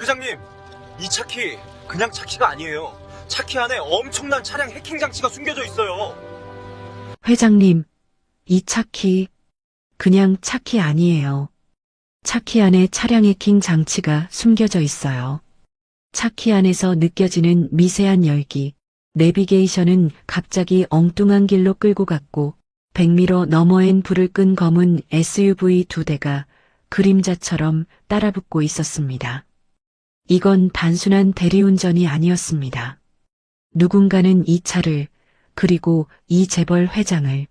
회장님, 이 차키 그냥 차키가 아니에요. 차키 안에 엄청난 차량 해킹 장치가 숨겨져 있어요. 회장님, 이 차키, 그냥 차키 아니에요. 차키 안에 차량 해킹 장치가 숨겨져 있어요. 차키 안에서 느껴지는 미세한 열기, 내비게이션은 갑자기 엉뚱한 길로 끌고 갔고, 100m 너머엔 불을 끈 검은 SUV 2대가 그림자처럼 따라붙고 있었습니다. 이건 단순한 대리운전이 아니었습니다. 누군가는 이 차를, 그리고 이 재벌 회장을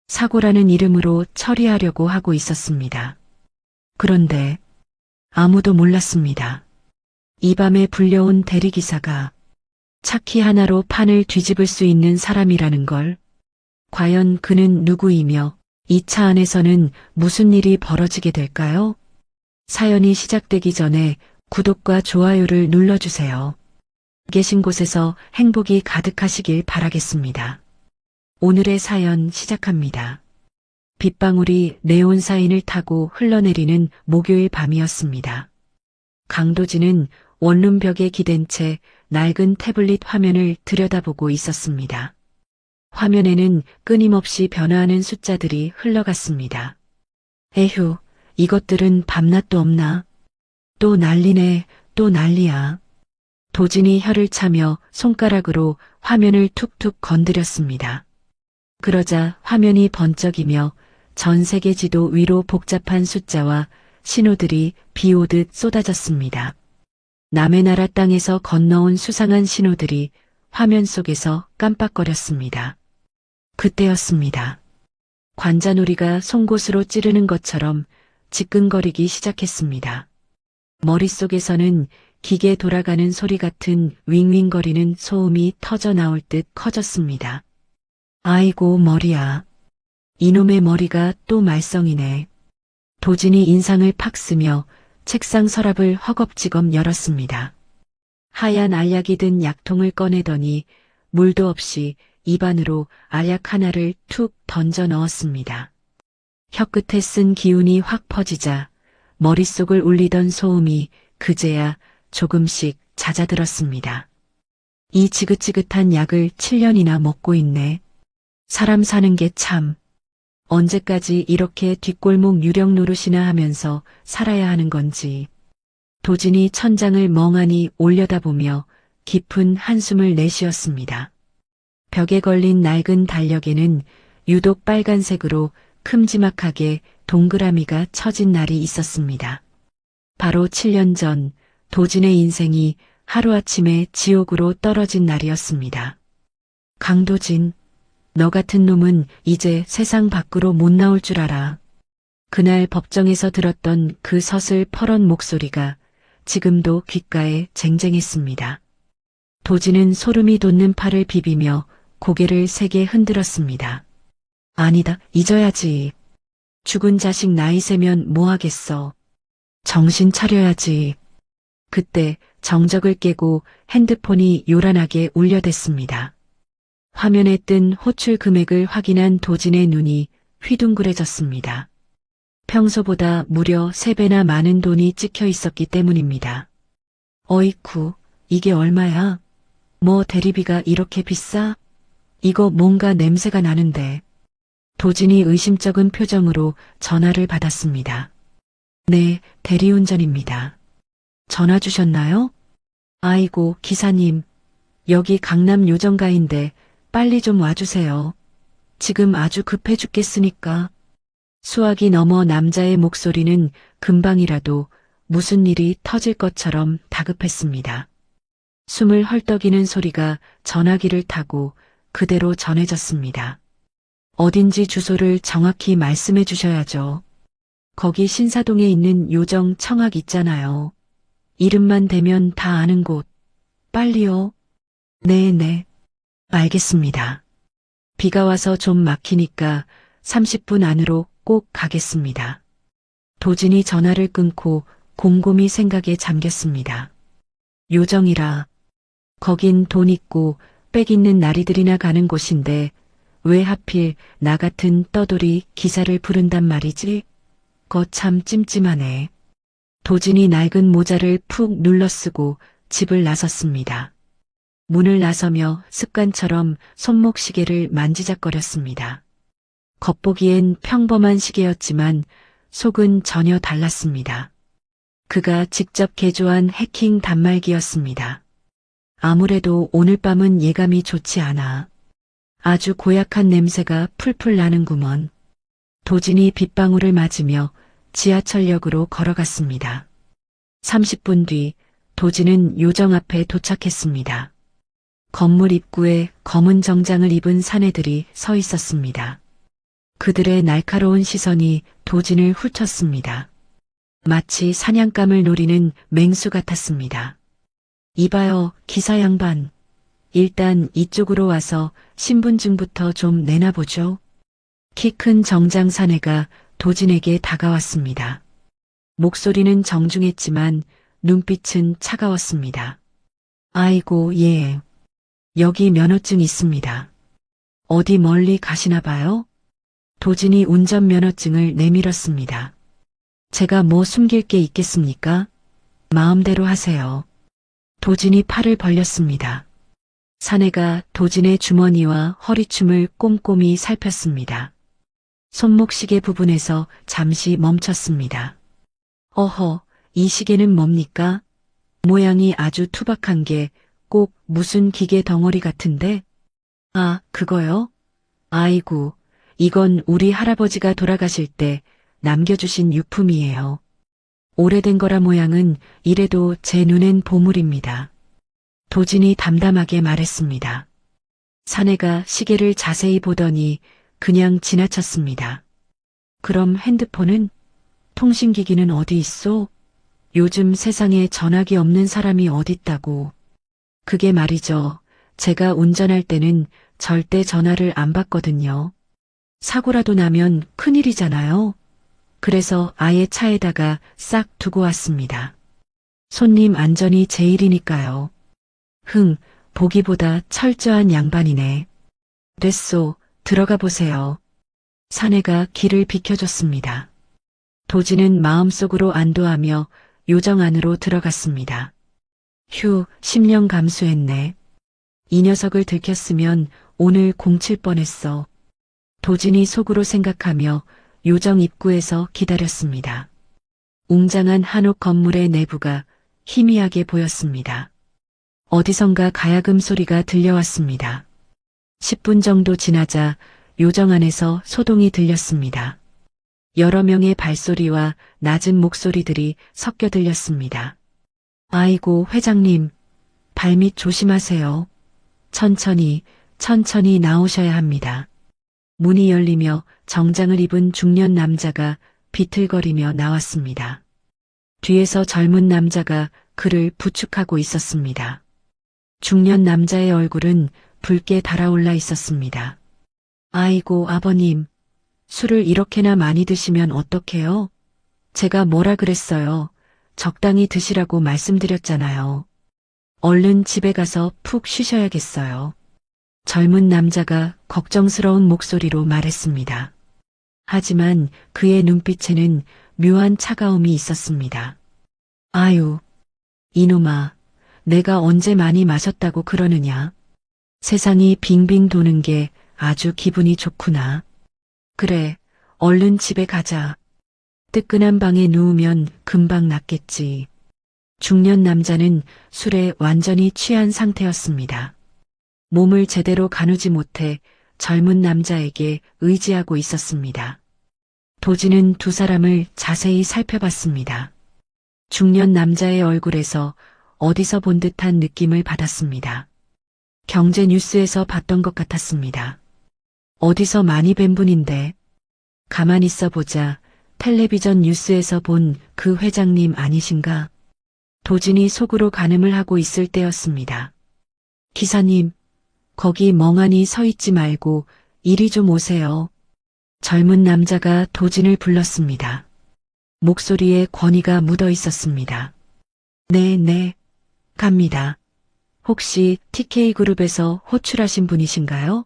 사고라는 이름으로 처리하려고 하고 있었습니다. 그런데 아무도 몰랐습니다. 이 밤에 불려온 대리기사가 차키 하나로 판을 뒤집을 수 있는 사람이라는 걸, 과연 그는 누구이며 이 차 안에서는 무슨 일이 벌어지게 될까요? 사연이 시작되기 전에 구독과 좋아요를 눌러주세요. 계신 곳에서 행복이 가득하시길 바라겠습니다. 오늘의 사연 시작합니다. 빗방울이 네온사인을 타고 흘러내리는 목요일 밤이었습니다. 강도진은 원룸벽에 기댄 채 낡은 태블릿 화면을 들여다보고 있었습니다. 화면에는 끊임없이 변화하는 숫자들이 흘러갔습니다. 에휴, 이것들은 밤낮도 없나? 또 난리네, 또 난리야. 도진이 혀를 차며 손가락으로 화면을 툭툭 건드렸습니다. 그러자 화면이 번쩍이며 전 세계 지도 위로 복잡한 숫자와 신호들이 비 오듯 쏟아졌습니다. 남의 나라 땅에서 건너온 수상한 신호들이 화면 속에서 깜빡거렸습니다. 그때였습니다. 관자놀이가 송곳으로 찌르는 것처럼 지끈거리기 시작했습니다. 머릿속에서는 기계 돌아가는 소리 같은 윙윙거리는 소음이 터져 나올 듯 커졌습니다. 아이고 머리야. 이놈의 머리가 또 말썽이네. 도진이 인상을 팍 쓰며 책상 서랍을 허겁지겁 열었습니다. 하얀 알약이 든 약통을 꺼내더니 물도 없이 입안으로 알약 하나를 툭 던져 넣었습니다. 혀끝에 쓴 기운이 확 퍼지자 머릿속을 울리던 소음이 그제야 조금씩 잦아들었습니다. 이 지긋지긋한 약을 7년이나 먹고 있네. 사람 사는 게 참, 언제까지 이렇게 뒷골목 유령 노릇이나 하면서 살아야 하는 건지. 도진이 천장을 멍하니 올려다보며 깊은 한숨을 내쉬었습니다. 벽에 걸린 낡은 달력에는 유독 빨간색으로 큼지막하게 동그라미가 쳐진 날이 있었습니다. 바로 7년 전 도진의 인생이 하루아침에 지옥으로 떨어진 날이었습니다. 강도진, 너 같은 놈은 이제 세상 밖으로 못 나올 줄 알아. 그날 법정에서 들었던 그 서슬퍼런 목소리가 지금도 귓가에 쟁쟁했습니다. 도진은 소름이 돋는 팔을 비비며 고개를 세게 흔들었습니다. 아니다, 잊어야지. 죽은 자식 나이 세면 뭐 하겠어. 정신 차려야지. 그때 정적을 깨고 핸드폰이 요란하게 울려댔습니다. 화면에 뜬 호출 금액을 확인한 도진의 눈이 휘둥그레졌습니다. 평소보다 무려 3배나 많은 돈이 찍혀 있었기 때문입니다. 어이쿠, 이게 얼마야? 뭐 대리비가 이렇게 비싸? 이거 뭔가 냄새가 나는데. 도진이 의심쩍은 표정으로 전화를 받았습니다. 네, 대리운전입니다. 전화 주셨나요? 아이고, 기사님. 여기 강남 요정가인데 빨리 좀 와주세요. 지금 아주 급해 죽겠으니까. 수화기 너머 남자의 목소리는 금방이라도 무슨 일이 터질 것처럼 다급했습니다. 숨을 헐떡이는 소리가 전화기를 타고 그대로 전해졌습니다. 어딘지 주소를 정확히 말씀해 주셔야죠. 거기 신사동에 있는 요정 청학 있잖아요. 이름만 대면 다 아는 곳. 빨리요. 네네. 알겠습니다. 비가 와서 좀 막히니까 30분 안으로 꼭 가겠습니다. 도진이 전화를 끊고 곰곰이 생각에 잠겼습니다. 요정이라. 거긴 돈 있고 빽 있는 나리들이나 가는 곳인데 왜 하필 나 같은 떠돌이 기사를 부른단 말이지? 거 참 찜찜하네. 도진이 낡은 모자를 푹 눌러쓰고 집을 나섰습니다. 문을 나서며 습관처럼 손목시계를 만지작거렸습니다. 겉보기엔 평범한 시계였지만 속은 전혀 달랐습니다. 그가 직접 개조한 해킹 단말기였습니다. 아무래도 오늘 밤은 예감이 좋지 않아. 아주 고약한 냄새가 풀풀 나는구먼. 도진이 빗방울을 맞으며 지하철역으로 걸어갔습니다. 30분 뒤 도진은 요정 앞에 도착했습니다. 건물 입구에 검은 정장을 입은 사내들이 서 있었습니다. 그들의 날카로운 시선이 도진을 훑었습니다. 마치 사냥감을 노리는 맹수 같았습니다. 이봐요, 기사 양반. 일단 이쪽으로 와서 신분증부터 좀 내놔보죠. 키 큰 정장 사내가 도진에게 다가왔습니다. 목소리는 정중했지만 눈빛은 차가웠습니다. 아이고, 예. 여기 면허증 있습니다. 어디 멀리 가시나 봐요? 도진이 운전면허증을 내밀었습니다. 제가 뭐 숨길 게 있겠습니까? 마음대로 하세요. 도진이 팔을 벌렸습니다. 사내가 도진의 주머니와 허리춤을 꼼꼼히 살폈습니다. 손목시계 부분에서 잠시 멈췄습니다. 어허, 이 시계는 뭡니까? 모양이 아주 투박한 게 꼭 무슨 기계 덩어리 같은데? 아, 그거요? 아이고, 이건 우리 할아버지가 돌아가실 때 남겨주신 유품이에요. 오래된 거라 모양은 이래도 제 눈엔 보물입니다. 도진이 담담하게 말했습니다. 사내가 시계를 자세히 보더니 그냥 지나쳤습니다. 그럼 핸드폰은? 통신기기는 어디 있어? 요즘 세상에 전화기 없는 사람이 어딨다고. 그게 말이죠. 제가 운전할 때는 절대 전화를 안 받거든요. 사고라도 나면 큰일이잖아요. 그래서 아예 차에다가 싹 두고 왔습니다. 손님 안전이 제일이니까요. 보기보다 철저한 양반이네. 됐소, 들어가 보세요. 사내가 길을 비켜줬습니다. 도진은 마음속으로 안도하며 요정 안으로 들어갔습니다. 휴, 10년 감수했네. 이 녀석을 들켰으면 오늘 공칠 뻔했어. 도진이 속으로 생각하며 요정 입구에서 기다렸습니다. 웅장한 한옥 건물의 내부가 희미하게 보였습니다. 어디선가 가야금 소리가 들려왔습니다. 10분 정도 지나자 요정 안에서 소동이 들렸습니다. 여러 명의 발소리와 낮은 목소리들이 섞여 들렸습니다. 아이고, 회장님, 발밑 조심하세요. 천천히 나오셔야 합니다. 문이 열리며 정장을 입은 중년 남자가 비틀거리며 나왔습니다. 뒤에서 젊은 남자가 그를 부축하고 있었습니다. 중년 남자의 얼굴은 붉게 달아올라 있었습니다. 아이고, 아버님, 술을 이렇게나 많이 드시면 어떡해요? 제가 뭐라 그랬어요? 적당히 드시라고 말씀드렸잖아요. 얼른 집에 가서 푹 쉬셔야겠어요. 젊은 남자가 걱정스러운 목소리로 말했습니다. 하지만 그의 눈빛에는 묘한 차가움이 있었습니다. 아유, 이놈아, 내가 언제 많이 마셨다고 그러느냐. 세상이 빙빙 도는 게 아주 기분이 좋구나. 그래, 얼른 집에 가자. 뜨끈한 방에 누우면 금방 낫겠지. 중년 남자는 술에 완전히 취한 상태였습니다. 몸을 제대로 가누지 못해 젊은 남자에게 의지하고 있었습니다. 도진은 두 사람을 자세히 살펴봤습니다. 중년 남자의 얼굴에서 어디서 본 듯한 느낌을 받았습니다. 경제 뉴스에서 봤던 것 같았습니다. 어디서 많이 뵌 분인데. 가만히 있어 보자. 텔레비전 뉴스에서 본 그 회장님 아니신가? 도진이 속으로 가늠을 하고 있을 때였습니다. 기사님, 거기 멍하니 서 있지 말고 이리 좀 오세요. 젊은 남자가 도진을 불렀습니다. 목소리에 권위가 묻어 있었습니다. 네, 갑니다. 혹시 TK그룹에서 호출하신 분이신가요?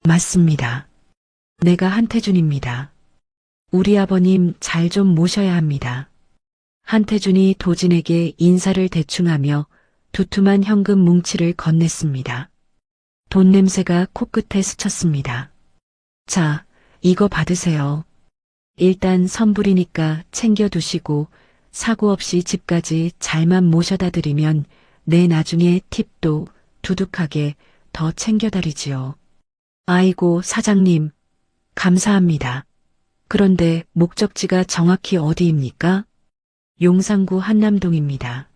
맞습니다. 내가 한태준입니다. 우리 아버님 잘 좀 모셔야 합니다. 한태준이 도진에게 인사를 대충하며 두툼한 현금 뭉치를 건넸습니다. 돈 냄새가 코끝에 스쳤습니다. 자, 이거 받으세요. 일단 선불이니까 챙겨두시고 사고 없이 집까지 잘만 모셔다 드리면 내 나중에 팁도 두둑하게 더 챙겨드리지요. 아이고, 사장님, 감사합니다. 그런데 목적지가 정확히 어디입니까? 용산구 한남동입니다.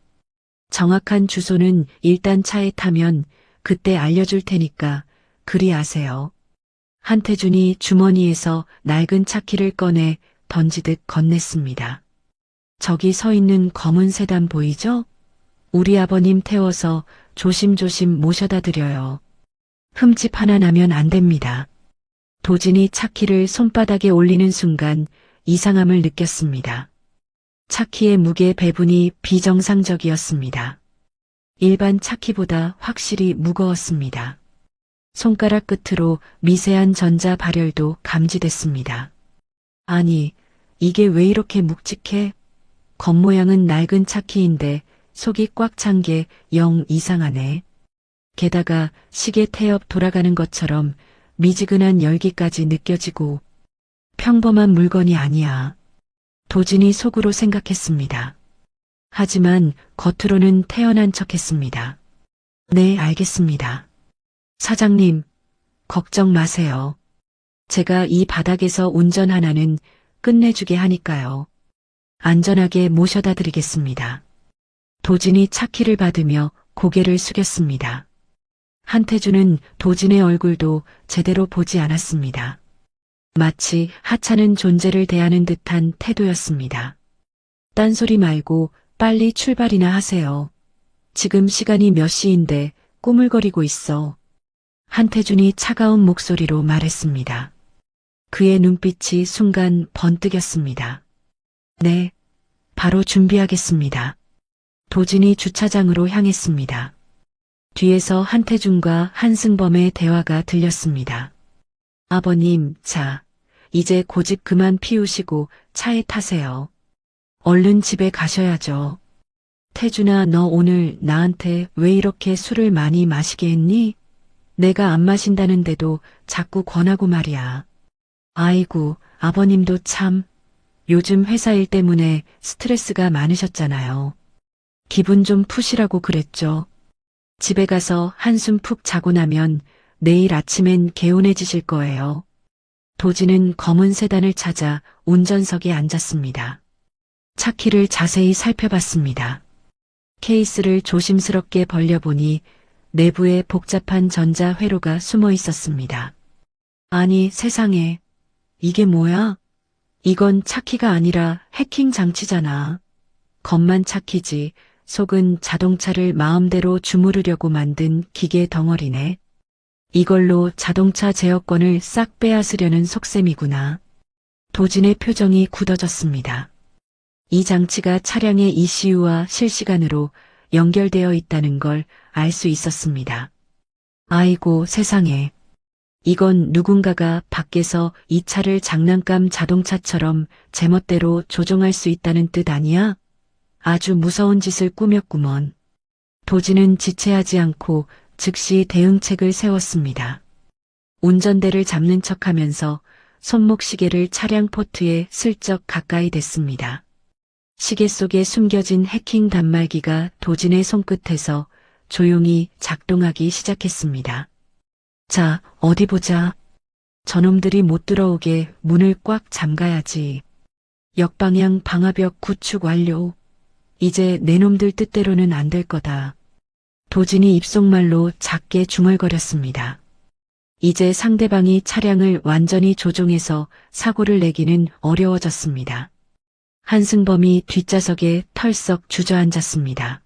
정확한 주소는 일단 차에 타면 그때 알려줄 테니까 그리 아세요. 한태준이 주머니에서 낡은 차키를 꺼내 던지듯 건넸습니다. 저기 서 있는 검은 세단 보이죠? 우리 아버님 태워서 조심조심 모셔다 드려요. 흠집 하나 나면 안 됩니다. 도진이 차키를 손바닥에 올리는 순간 이상함을 느꼈습니다. 차키의 무게 배분이 비정상적이었습니다. 일반 차키보다 확실히 무거웠습니다. 손가락 끝으로 미세한 전자 발열도 감지됐습니다. 아니, 이게 왜 이렇게 묵직해? 겉모양은 낡은 차키인데 속이 꽉 찬 게 영 이상하네. 게다가 시계 태엽 돌아가는 것처럼 미지근한 열기까지 느껴지고 평범한 물건이 아니야. 도진이 속으로 생각했습니다. 하지만 겉으로는 태연한 척했습니다. 네, 알겠습니다. 사장님, 걱정 마세요. 제가 이 바닥에서 운전 하나는 끝내주게 하니까요. 안전하게 모셔다 드리겠습니다. 도진이 차키를 받으며 고개를 숙였습니다. 한태준은 도진의 얼굴도 제대로 보지 않았습니다. 마치 하찮은 존재를 대하는 듯한 태도였습니다. 딴소리 말고 빨리 출발이나 하세요. 지금 시간이 몇 시인데 꾸물거리고 있어. 한태준이 차가운 목소리로 말했습니다. 그의 눈빛이 순간 번뜩였습니다. 네, 바로 준비하겠습니다. 도진이 주차장으로 향했습니다. 뒤에서 한태준과 한승범의 대화가 들렸습니다. 아버님, 자, 이제 고집 그만 피우시고 차에 타세요. 얼른 집에 가셔야죠. 태준아, 너 오늘 나한테 왜 이렇게 술을 많이 마시게 했니? 내가 안 마신다는데도 자꾸 권하고 말이야. 아이고, 아버님도 참. 요즘 회사 일 때문에 스트레스가 많으셨잖아요. 기분 좀 푸시라고 그랬죠. 집에 가서 한숨 푹 자고 나면 내일 아침엔 개운해지실 거예요. 도진은 검은 세단을 찾아 운전석에 앉았습니다. 차키를 자세히 살펴봤습니다. 케이스를 조심스럽게 벌려보니 내부에 복잡한 전자 회로가 숨어 있었습니다. 아니, 세상에. 이게 뭐야? 이건 차키가 아니라 해킹 장치잖아. 겉만 차키지 속은 자동차를 마음대로 주무르려고 만든 기계 덩어리네. 이걸로 자동차 제어권을 싹 빼앗으려는 속셈이구나. 도진의 표정이 굳어졌습니다. 이 장치가 차량의 ECU와 실시간으로 연결되어 있다는 걸 알 수 있었습니다. 아이고, 세상에. 이건 누군가가 밖에서 이 차를 장난감 자동차처럼 제멋대로 조종할 수 있다는 뜻 아니야? 아주 무서운 짓을 꾸몄구먼. 도진은 지체하지 않고 즉시 대응책을 세웠습니다. 운전대를 잡는 척하면서 손목 시계를 차량 포트에 슬쩍 가까이 댔습니다. 시계 속에 숨겨진 해킹 단말기가 도진의 손끝에서 조용히 작동하기 시작했습니다. 자, 어디 보자. 저놈들이 못 들어오게 문을 꽉 잠가야지. 역방향 방화벽 구축 완료. 이제 내 놈들 뜻대로는 안 될 거다. 도진이 입속말로 작게 중얼거렸습니다. 이제 상대방이 차량을 완전히 조종해서 사고를 내기는 어려워졌습니다. 한승범이 뒷좌석에 털썩 주저앉았습니다.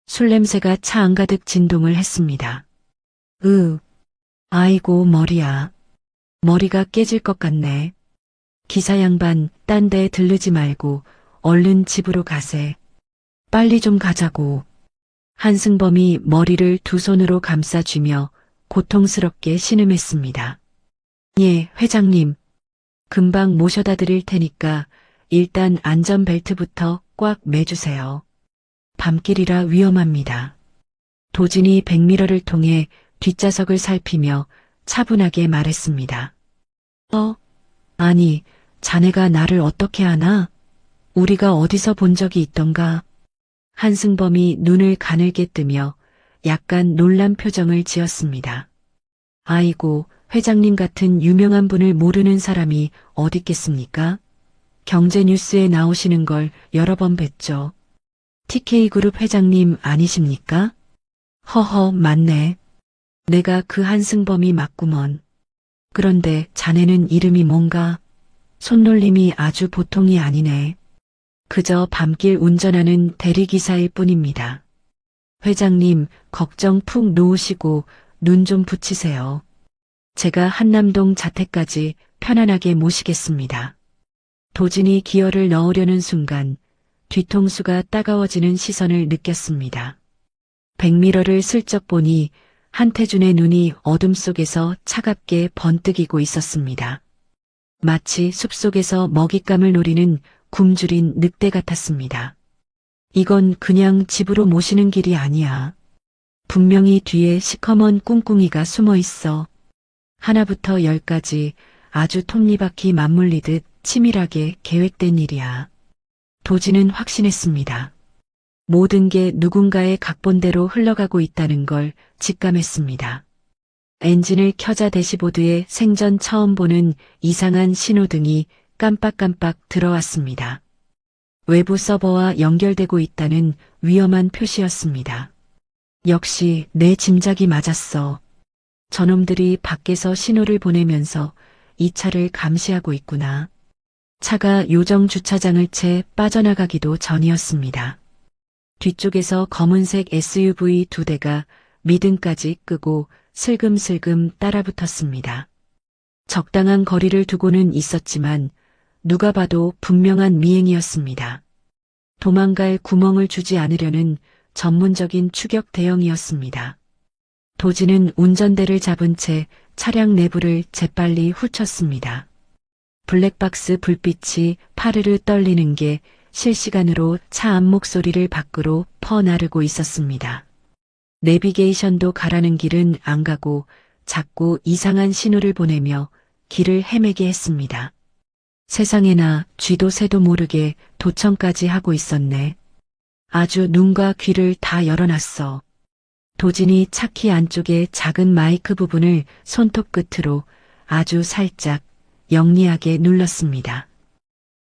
술 냄새가 차 안가득 진동을 했습니다. 아이고, 머리야. 머리가 깨질 것 같네. 기사 양반, 딴 데 들르지 말고 얼른 집으로 가세. 빨리 좀 가자고. 한승범이 머리를 두 손으로 감싸쥐며 고통스럽게 신음했습니다. 예, 회장님. 금방 모셔다 드릴 테니까 일단 안전벨트부터 꽉 매주세요. 밤길이라 위험합니다. 도진이 백미러를 통해 뒷좌석을 살피며 차분하게 말했습니다. 아니, 자네가 나를 어떻게 아나? 우리가 어디서 본 적이 있던가? 한승범이 눈을 가늘게 뜨며 약간 놀란 표정을 지었습니다. 아이고, 회장님 같은 유명한 분을 모르는 사람이 어딨겠습니까? 경제뉴스에 나오시는 걸 여러 번 뵀죠. TK그룹 회장님 아니십니까? 허허, 맞네. 내가 그 한승범이 맞구먼. 그런데 자네는 이름이 뭔가? 손놀림이 아주 보통이 아니네. 그저 밤길 운전하는 대리기사일 뿐입니다. 회장님, 걱정 푹 놓으시고 눈 좀 붙이세요. 제가 한남동 자택까지 편안하게 모시겠습니다. 도진이 기어를 넣으려는 순간 뒤통수가 따가워지는 시선을 느꼈습니다. 백미러를 슬쩍 보니 한태준의 눈이 어둠 속에서 차갑게 번뜩이고 있었습니다. 마치 숲속에서 먹잇감을 노리는 굶주린 늑대 같았습니다. 이건 그냥 집으로 모시는 길이 아니야. 분명히 뒤에 시커먼 꿍꿍이가 숨어 있어. 하나부터 열까지 아주 톱니바퀴 맞물리듯 치밀하게 계획된 일이야. 도진은 확신했습니다. 모든 게 누군가의 각본대로 흘러가고 있다는 걸 직감했습니다. 엔진을 켜자 대시보드에 생전 처음 보는 이상한 신호등이 깜빡깜빡 들어왔습니다. 외부 서버와 연결되고 있다는 위험한 표시였습니다. 역시 내 짐작이 맞았어. 저놈들이 밖에서 신호를 보내면서 이 차를 감시하고 있구나. 차가 요정 주차장을 채 빠져나가기도 전이었습니다. 뒤쪽에서 검은색 SUV 2대가 미등까지 끄고 슬금슬금 따라붙었습니다. 적당한 거리를 두고는 있었지만 누가 봐도 분명한 미행이었습니다. 도망갈 구멍을 주지 않으려는 전문적인 추격 대응이었습니다. 도진은 운전대를 잡은 채 차량 내부를 재빨리 훑었습니다. 블랙박스 불빛이 파르르 떨리는 게 실시간으로 차 앞목소리를 밖으로 퍼나르고 있었습니다. 내비게이션도 가라는 길은 안 가고 자꾸 이상한 신호를 보내며 길을 헤매게 했습니다. 세상에나 쥐도 새도 모르게 도청까지 하고 있었네. 아주 눈과 귀를 다 열어놨어. 도진이 차키 안쪽의 작은 마이크 부분을 손톱 끝으로 아주 살짝 영리하게 눌렀습니다.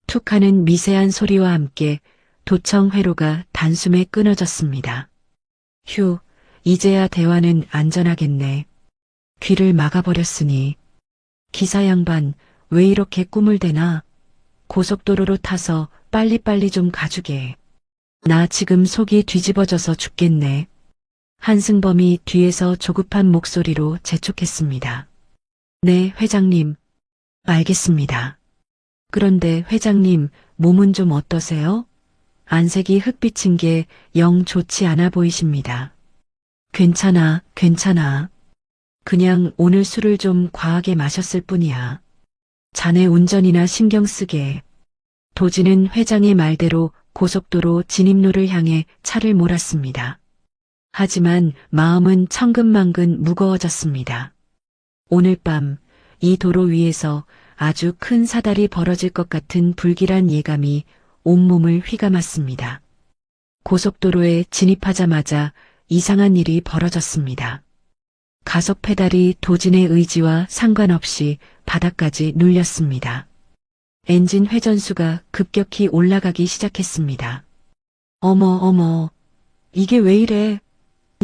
툭 하는 미세한 소리와 함께 도청 회로가 단숨에 끊어졌습니다. 휴, 이제야 대화는 안전하겠네. 귀를 막아버렸으니. 기사 양반, 왜 이렇게 꿈을 대나? 고속도로로 타서 빨리빨리 좀 가주게. 나 지금 속이 뒤집어져서 죽겠네. 한승범이 뒤에서 조급한 목소리로 재촉했습니다. 네, 회장님. 알겠습니다. 그런데 회장님, 몸은 좀 어떠세요? 안색이 흑빛인 게 영 좋지 않아 보이십니다. 괜찮아, 괜찮아. 그냥 오늘 술을 좀 과하게 마셨을 뿐이야. 자네 운전이나 신경 쓰게. 도진은 회장의 말대로 고속도로 진입로를 향해 차를 몰았습니다. 하지만 마음은 천근만근 무거워졌습니다. 오늘 밤 이 도로 위에서 아주 큰 사달이 벌어질 것 같은 불길한 예감이 온몸을 휘감았습니다. 고속도로에 진입하자마자 이상한 일이 벌어졌습니다. 가속 페달이 도진의 의지와 상관없이 바닥까지 눌렸습니다. 엔진 회전수가 급격히 올라가기 시작했습니다. 어머, 이게 왜 이래?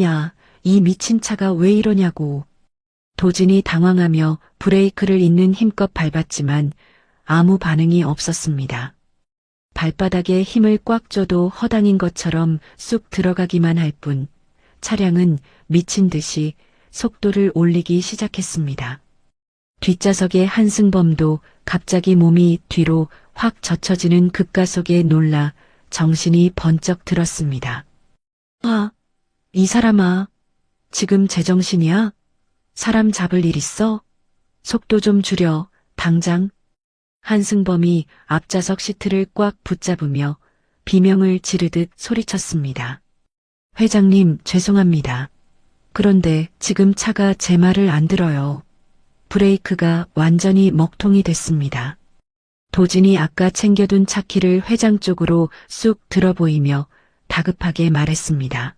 야, 이 미친 차가 왜 이러냐고. 도진이 당황하며 브레이크를 있는 힘껏 밟았지만 아무 반응이 없었습니다. 발바닥에 힘을 꽉 줘도 허당인 것처럼 쑥 들어가기만 할 뿐 차량은 미친 듯이 속도를 올리기 시작했습니다. 뒷좌석의 한승범도 갑자기 몸이 뒤로 확 젖혀지는 급가속에 놀라 정신이 번쩍 들었습니다. 아, 이 사람아, 지금 제정신이야? 사람 잡을 일 있어? 속도 좀 줄여, 당장. 한승범이 앞좌석 시트를 꽉 붙잡으며 비명을 지르듯 소리쳤습니다. 회장님, 죄송합니다. 그런데 지금 차가 제 말을 안 들어요. 브레이크가 완전히 먹통이 됐습니다. 도진이 아까 챙겨둔 차키를 회장 쪽으로 쑥 들어보이며 다급하게 말했습니다.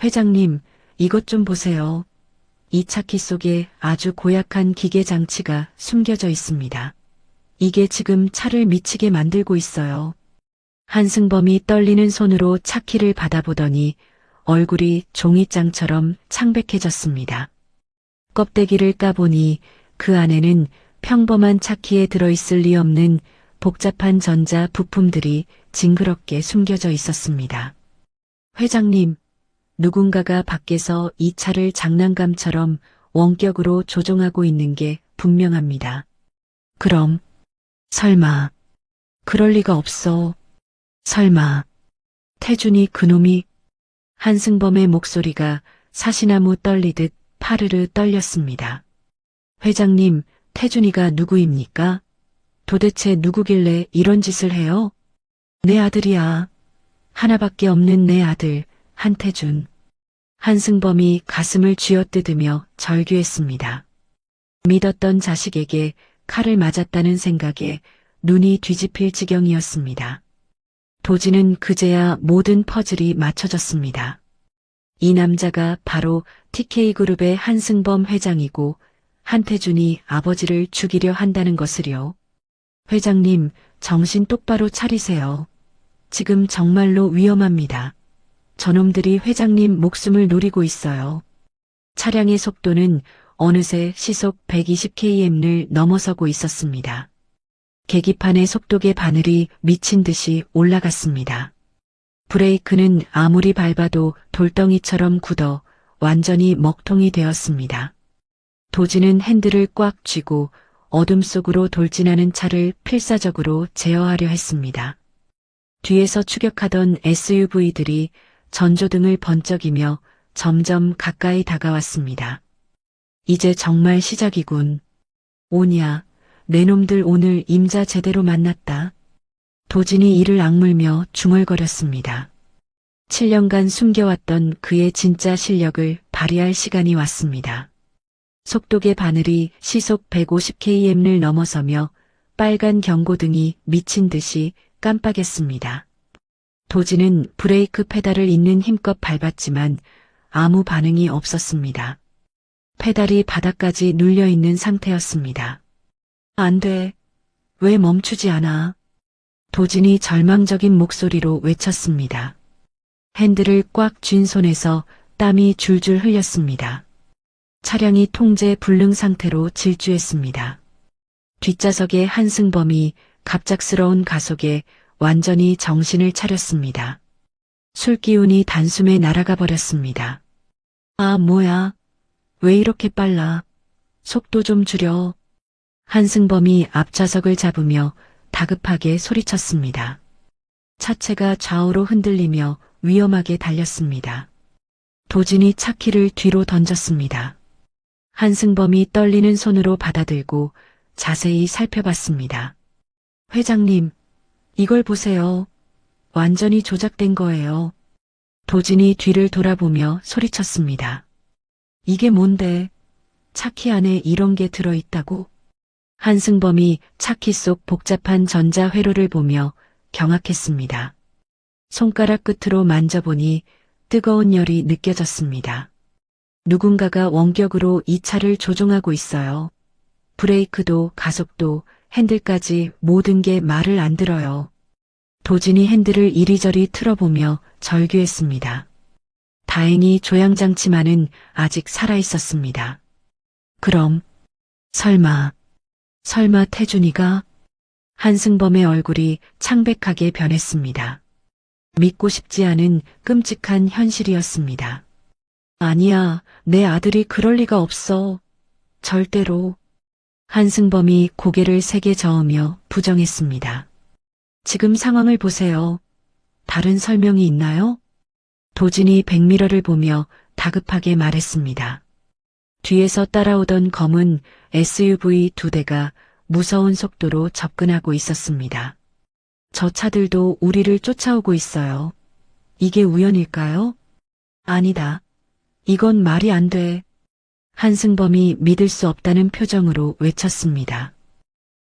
회장님, 이것 좀 보세요. 이 차키 속에 아주 고약한 기계 장치가 숨겨져 있습니다. 이게 지금 차를 미치게 만들고 있어요. 한승범이 떨리는 손으로 차키를 받아보더니 얼굴이 종이장처럼 창백해졌습니다. 껍데기를 까보니 그 안에는 평범한 차키에 들어있을 리 없는 복잡한 전자 부품들이 징그럽게 숨겨져 있었습니다. 회장님, 누군가가 밖에서 이 차를 장난감처럼 원격으로 조종하고 있는 게 분명합니다. 그럼, 설마, 그럴 리가 없어. 설마, 태준이 그놈이. 한승범의 목소리가 사시나무 떨리듯 파르르 떨렸습니다. 회장님, 태준이가 누구입니까? 도대체 누구길래 이런 짓을 해요? 내 아들이야. 하나밖에 없는 내 아들, 한태준. 한승범이 가슴을 쥐어뜯으며 절규했습니다. 믿었던 자식에게 칼을 맞았다는 생각에 눈이 뒤집힐 지경이었습니다. 도진은 그제야 모든 퍼즐이 맞춰졌습니다. 이 남자가 바로 TK그룹의 한승범 회장이고 한태준이 아버지를 죽이려 한다는 것을요. 회장님, 정신 똑바로 차리세요. 지금 정말로 위험합니다. 저놈들이 회장님 목숨을 노리고 있어요. 차량의 속도는 어느새 시속 120km를 넘어서고 있었습니다. 계기판의 속도계 바늘이 미친 듯이 올라갔습니다. 브레이크는 아무리 밟아도 돌덩이처럼 굳어 완전히 먹통이 되었습니다. 도진은 핸들을 꽉 쥐고 어둠 속으로 돌진하는 차를 필사적으로 제어하려 했습니다. 뒤에서 추격하던 SUV들이 전조등을 번쩍이며 점점 가까이 다가왔습니다. 이제 정말 시작이군. 오냐, 내 놈들 오늘 임자 제대로 만났다. 도진이 이를 악물며 중얼거렸습니다. 7년간 숨겨왔던 그의 진짜 실력을 발휘할 시간이 왔습니다. 속도계 바늘이 시속 150km를 넘어서며 빨간 경고등이 미친 듯이 깜빡했습니다. 도진은 브레이크 페달을 있는 힘껏 밟았지만 아무 반응이 없었습니다. 페달이 바닥까지 눌려있는 상태였습니다. 안 돼. 왜 멈추지 않아? 도진이 절망적인 목소리로 외쳤습니다. 핸들을 꽉 쥔 손에서 땀이 줄줄 흘렸습니다. 차량이 통제 불능 상태로 질주했습니다. 뒷좌석의 한승범이 갑작스러운 가속에 완전히 정신을 차렸습니다. 술기운이 단숨에 날아가 버렸습니다. 아, 뭐야? 왜 이렇게 빨라? 속도 좀 줄여. 한승범이 앞좌석을 잡으며 다급하게 소리쳤습니다. 차체가 좌우로 흔들리며 위험하게 달렸습니다. 도진이 차키를 뒤로 던졌습니다. 한승범이 떨리는 손으로 받아들고 자세히 살펴봤습니다. 회장님, 이걸 보세요. 완전히 조작된 거예요. 도진이 뒤를 돌아보며 소리쳤습니다. 이게 뭔데? 차키 안에 이런 게 들어있다고? 한승범이 차키 속 복잡한 전자 회로를 보며 경악했습니다. 손가락 끝으로 만져보니 뜨거운 열이 느껴졌습니다. 누군가가 원격으로 이 차를 조종하고 있어요. 브레이크도 가속도 핸들까지 모든 게 말을 안 들어요. 도진이 핸들을 이리저리 틀어보며 절규했습니다. 다행히 조향장치만은 아직 살아있었습니다. 그럼 설마 태준이가? 한승범의 얼굴이 창백하게 변했습니다. 믿고 싶지 않은 끔찍한 현실이었습니다. 아니야, 내 아들이 그럴 리가 없어. 절대로. 한승범이 고개를 세게 저으며 부정했습니다. 지금 상황을 보세요. 다른 설명이 있나요? 도진이 백미러를 보며 다급하게 말했습니다. 뒤에서 따라오던 검은 SUV 2대가 무서운 속도로 접근하고 있었습니다. 저 차들도 우리를 쫓아오고 있어요. 이게 우연일까요? 아니다. 이건 말이 안 돼. 한승범이 믿을 수 없다는 표정으로 외쳤습니다.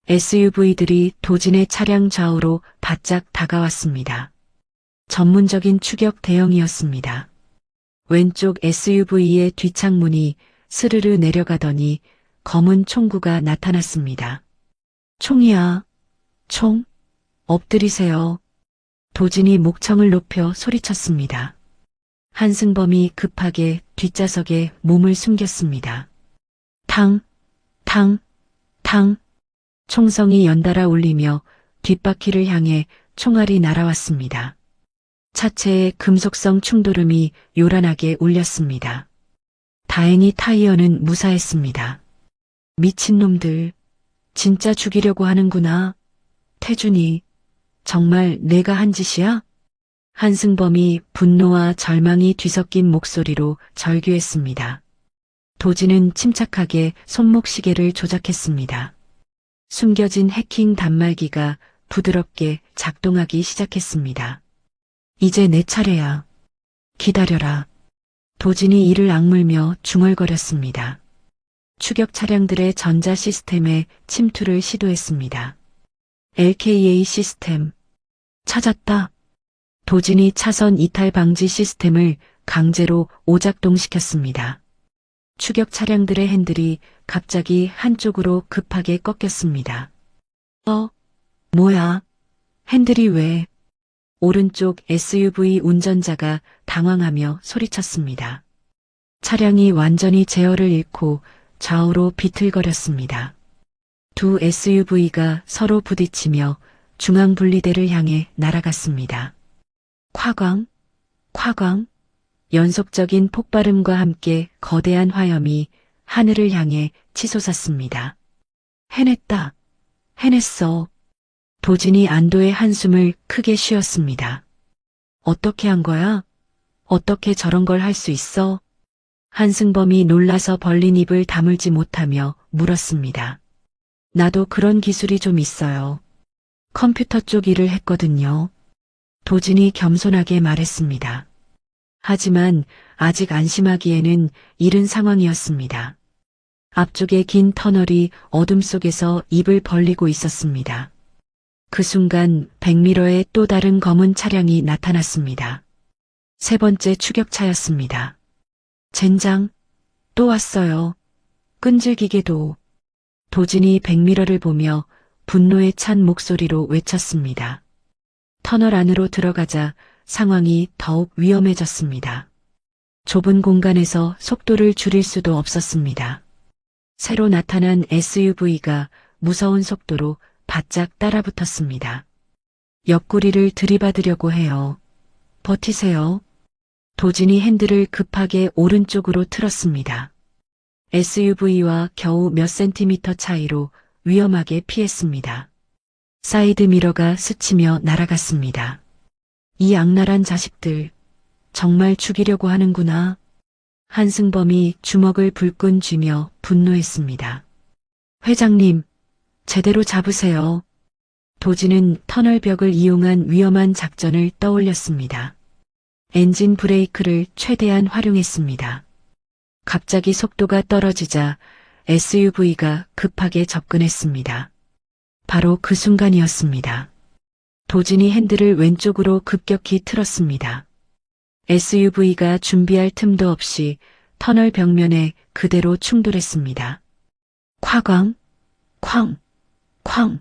SUV들이 도진의 차량 좌우로 바짝 다가왔습니다. 전문적인 추격 대형이었습니다. 왼쪽 SUV의 뒷창문이 스르르 내려가더니 검은 총구가 나타났습니다. 총이야. 총? 엎드리세요. 도진이 목청을 높여 소리쳤습니다. 한승범이 급하게 뒷좌석에 몸을 숨겼습니다. 탕, 탕, 탕. 총성이 연달아 울리며 뒷바퀴를 향해 총알이 날아왔습니다. 차체의 금속성 충돌음이 요란하게 울렸습니다. 다행히 타이어는 무사했습니다. 미친놈들, 진짜 죽이려고 하는구나. 태준이, 정말 내가 한 짓이야? 한승범이 분노와 절망이 뒤섞인 목소리로 절규했습니다. 도진은 침착하게 손목시계를 조작했습니다. 숨겨진 해킹 단말기가 부드럽게 작동하기 시작했습니다. 이제 내 차례야. 기다려라. 도진이 이를 악물며 중얼거렸습니다. 추격 차량들의 전자 시스템에 침투를 시도했습니다. LKA 시스템. 찾았다. 도진이 차선 이탈 방지 시스템을 강제로 오작동시켰습니다. 추격 차량들의 핸들이 갑자기 한쪽으로 급하게 꺾였습니다. 뭐야? 핸들이 왜? 오른쪽 SUV 운전자가 당황하며 소리쳤습니다. 차량이 완전히 제어를 잃고 좌우로 비틀거렸습니다. 두 SUV가 서로 부딪히며 중앙분리대를 향해 날아갔습니다. 쾅쾅, 쾅쾅. 연속적인 폭발음과 함께 거대한 화염이 하늘을 향해 치솟았습니다. 해냈다. 해냈어. 도진이 안도의 한숨을 크게 쉬었습니다. 어떻게 한 거야? 어떻게 저런 걸 할 수 있어? 한승범이 놀라서 벌린 입을 다물지 못하며 물었습니다. 나도 그런 기술이 좀 있어요. 컴퓨터 쪽 일을 했거든요. 도진이 겸손하게 말했습니다. 하지만 아직 안심하기에는 이른 상황이었습니다. 앞쪽의 긴 터널이 어둠 속에서 입을 벌리고 있었습니다. 그 순간 100m의 또 다른 검은 차량이 나타났습니다. 세 번째 추격차였습니다. 젠장, 또 왔어요. 끈질기게도. 도진이 100m를 보며 분노에 찬 목소리로 외쳤습니다. 터널 안으로 들어가자 상황이 더욱 위험해졌습니다. 좁은 공간에서 속도를 줄일 수도 없었습니다. 새로 나타난 SUV가 무서운 속도로 바짝 따라붙었습니다. 옆구리를 들이받으려고 해요. 버티세요. 도진이 핸들을 급하게 오른쪽으로 틀었습니다. SUV와 겨우 몇 센티미터 차이로 위험하게 피했습니다. 사이드미러가 스치며 날아갔습니다. 이 악랄한 자식들, 정말 죽이려고 하는구나. 한승범이 주먹을 불끈 쥐며 분노했습니다. 회장님, 제대로 잡으세요. 도진은 터널벽을 이용한 위험한 작전을 떠올렸습니다. 엔진 브레이크를 최대한 활용했습니다. 갑자기 속도가 떨어지자 SUV가 급하게 접근했습니다. 바로 그 순간이었습니다. 도진이 핸들을 왼쪽으로 급격히 틀었습니다. SUV가 준비할 틈도 없이 터널 벽면에 그대로 충돌했습니다. 쾅쾅, 쾅, 쾅.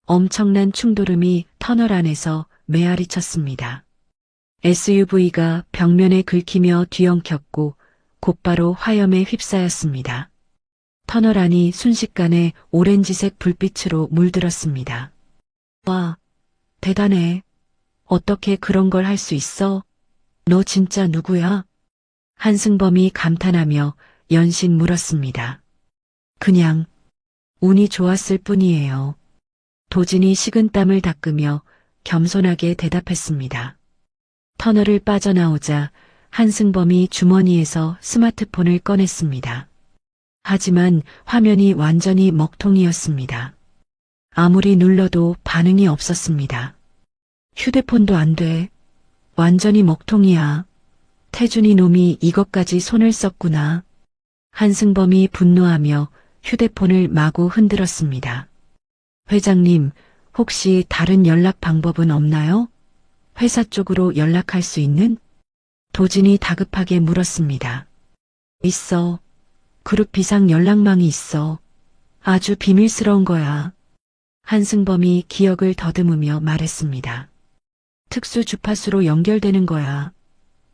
엄청난 충돌음이 터널 안에서 메아리 쳤습니다. SUV가 벽면에 긁히며 뒤엉켰고 곧바로 화염에 휩싸였습니다. 터널 안이 순식간에 오렌지색 불빛으로 물들었습니다. 와, 대단해. 어떻게 그런 걸 할 수 있어? 너 진짜 누구야? 한승범이 감탄하며 연신 물었습니다. 그냥 운이 좋았을 뿐이에요. 도진이 식은땀을 닦으며 겸손하게 대답했습니다. 터널을 빠져나오자 한승범이 주머니에서 스마트폰을 꺼냈습니다. 하지만 화면이 완전히 먹통이었습니다. 아무리 눌러도 반응이 없었습니다. 휴대폰도 안 돼. 완전히 먹통이야. 태준이 놈이 이것까지 손을 썼구나. 한승범이 분노하며 휴대폰을 마구 흔들었습니다. 회장님, 혹시 다른 연락 방법은 없나요? 회사 쪽으로 연락할 수 있는? 도진이 다급하게 물었습니다. 있어. 그룹 비상 연락망이 있어. 아주 비밀스러운 거야. 한승범이 기억을 더듬으며 말했습니다. 특수 주파수로 연결되는 거야.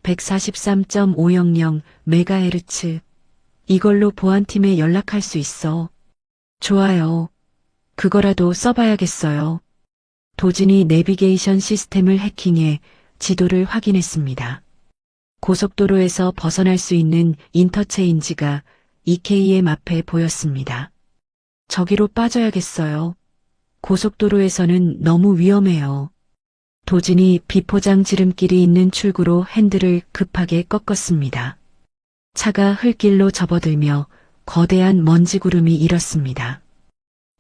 143.500MHz. 이걸로 보안팀에 연락할 수 있어. 좋아요. 그거라도 써봐야겠어요. 도진이 내비게이션 시스템을 해킹해 지도를 확인했습니다. 고속도로에서 벗어날 수 있는 인터체인지가 EKM 앞에 보였습니다. 저기로 빠져야겠어요. 고속도로에서는 너무 위험해요. 도진이 비포장 지름길이 있는 출구로 핸들을 급하게 꺾었습니다. 차가 흙길로 접어들며 거대한 먼지 구름이 일었습니다.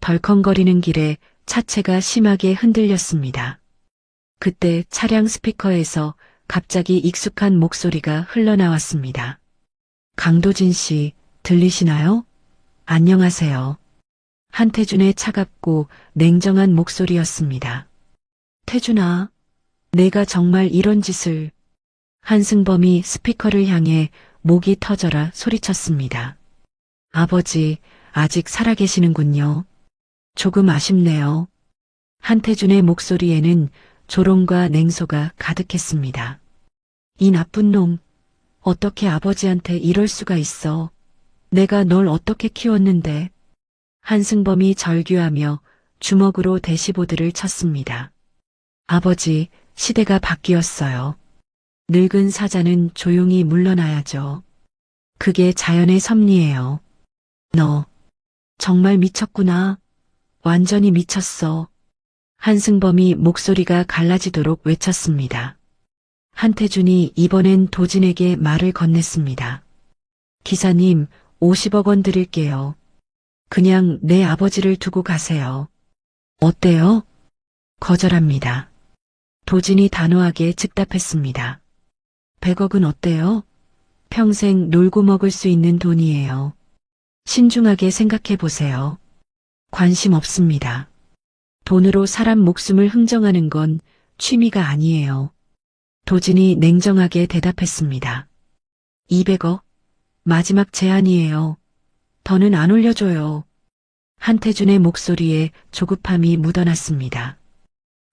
덜컹거리는 길에 차체가 심하게 흔들렸습니다. 그때 차량 스피커에서 갑자기 익숙한 목소리가 흘러나왔습니다. 강도진 씨, 들리시나요? 안녕하세요. 한태준의 차갑고 냉정한 목소리였습니다. 태준아, 내가 정말 이런 짓을... 한승범이 스피커를 향해 목이 터져라 소리쳤습니다. 아버지, 아직 살아계시는군요. 조금 아쉽네요. 한태준의 목소리에는 조롱과 냉소가 가득했습니다. 이 나쁜 놈, 어떻게 아버지한테 이럴 수가 있어. 내가 널 어떻게 키웠는데. 한승범이 절규하며 주먹으로 대시보드를 쳤습니다. 아버지, 시대가 바뀌었어요. 늙은 사자는 조용히 물러나야죠. 그게 자연의 섭리예요. 너, 정말 미쳤구나. 완전히 미쳤어. 한승범이 목소리가 갈라지도록 외쳤습니다. 한태준이 이번엔 도진에게 말을 건넸습니다. 기사님, 50억 원 드릴게요. 그냥 내 아버지를 두고 가세요. 어때요? 거절합니다. 도진이 단호하게 즉답했습니다. 100억은 어때요? 평생 놀고 먹을 수 있는 돈이에요. 신중하게 생각해 보세요. 관심 없습니다. 돈으로 사람 목숨을 흥정하는 건 취미가 아니에요. 도진이 냉정하게 대답했습니다. 200억? 마지막 제안이에요. 더는 안 올려줘요. 한태준의 목소리에 조급함이 묻어났습니다.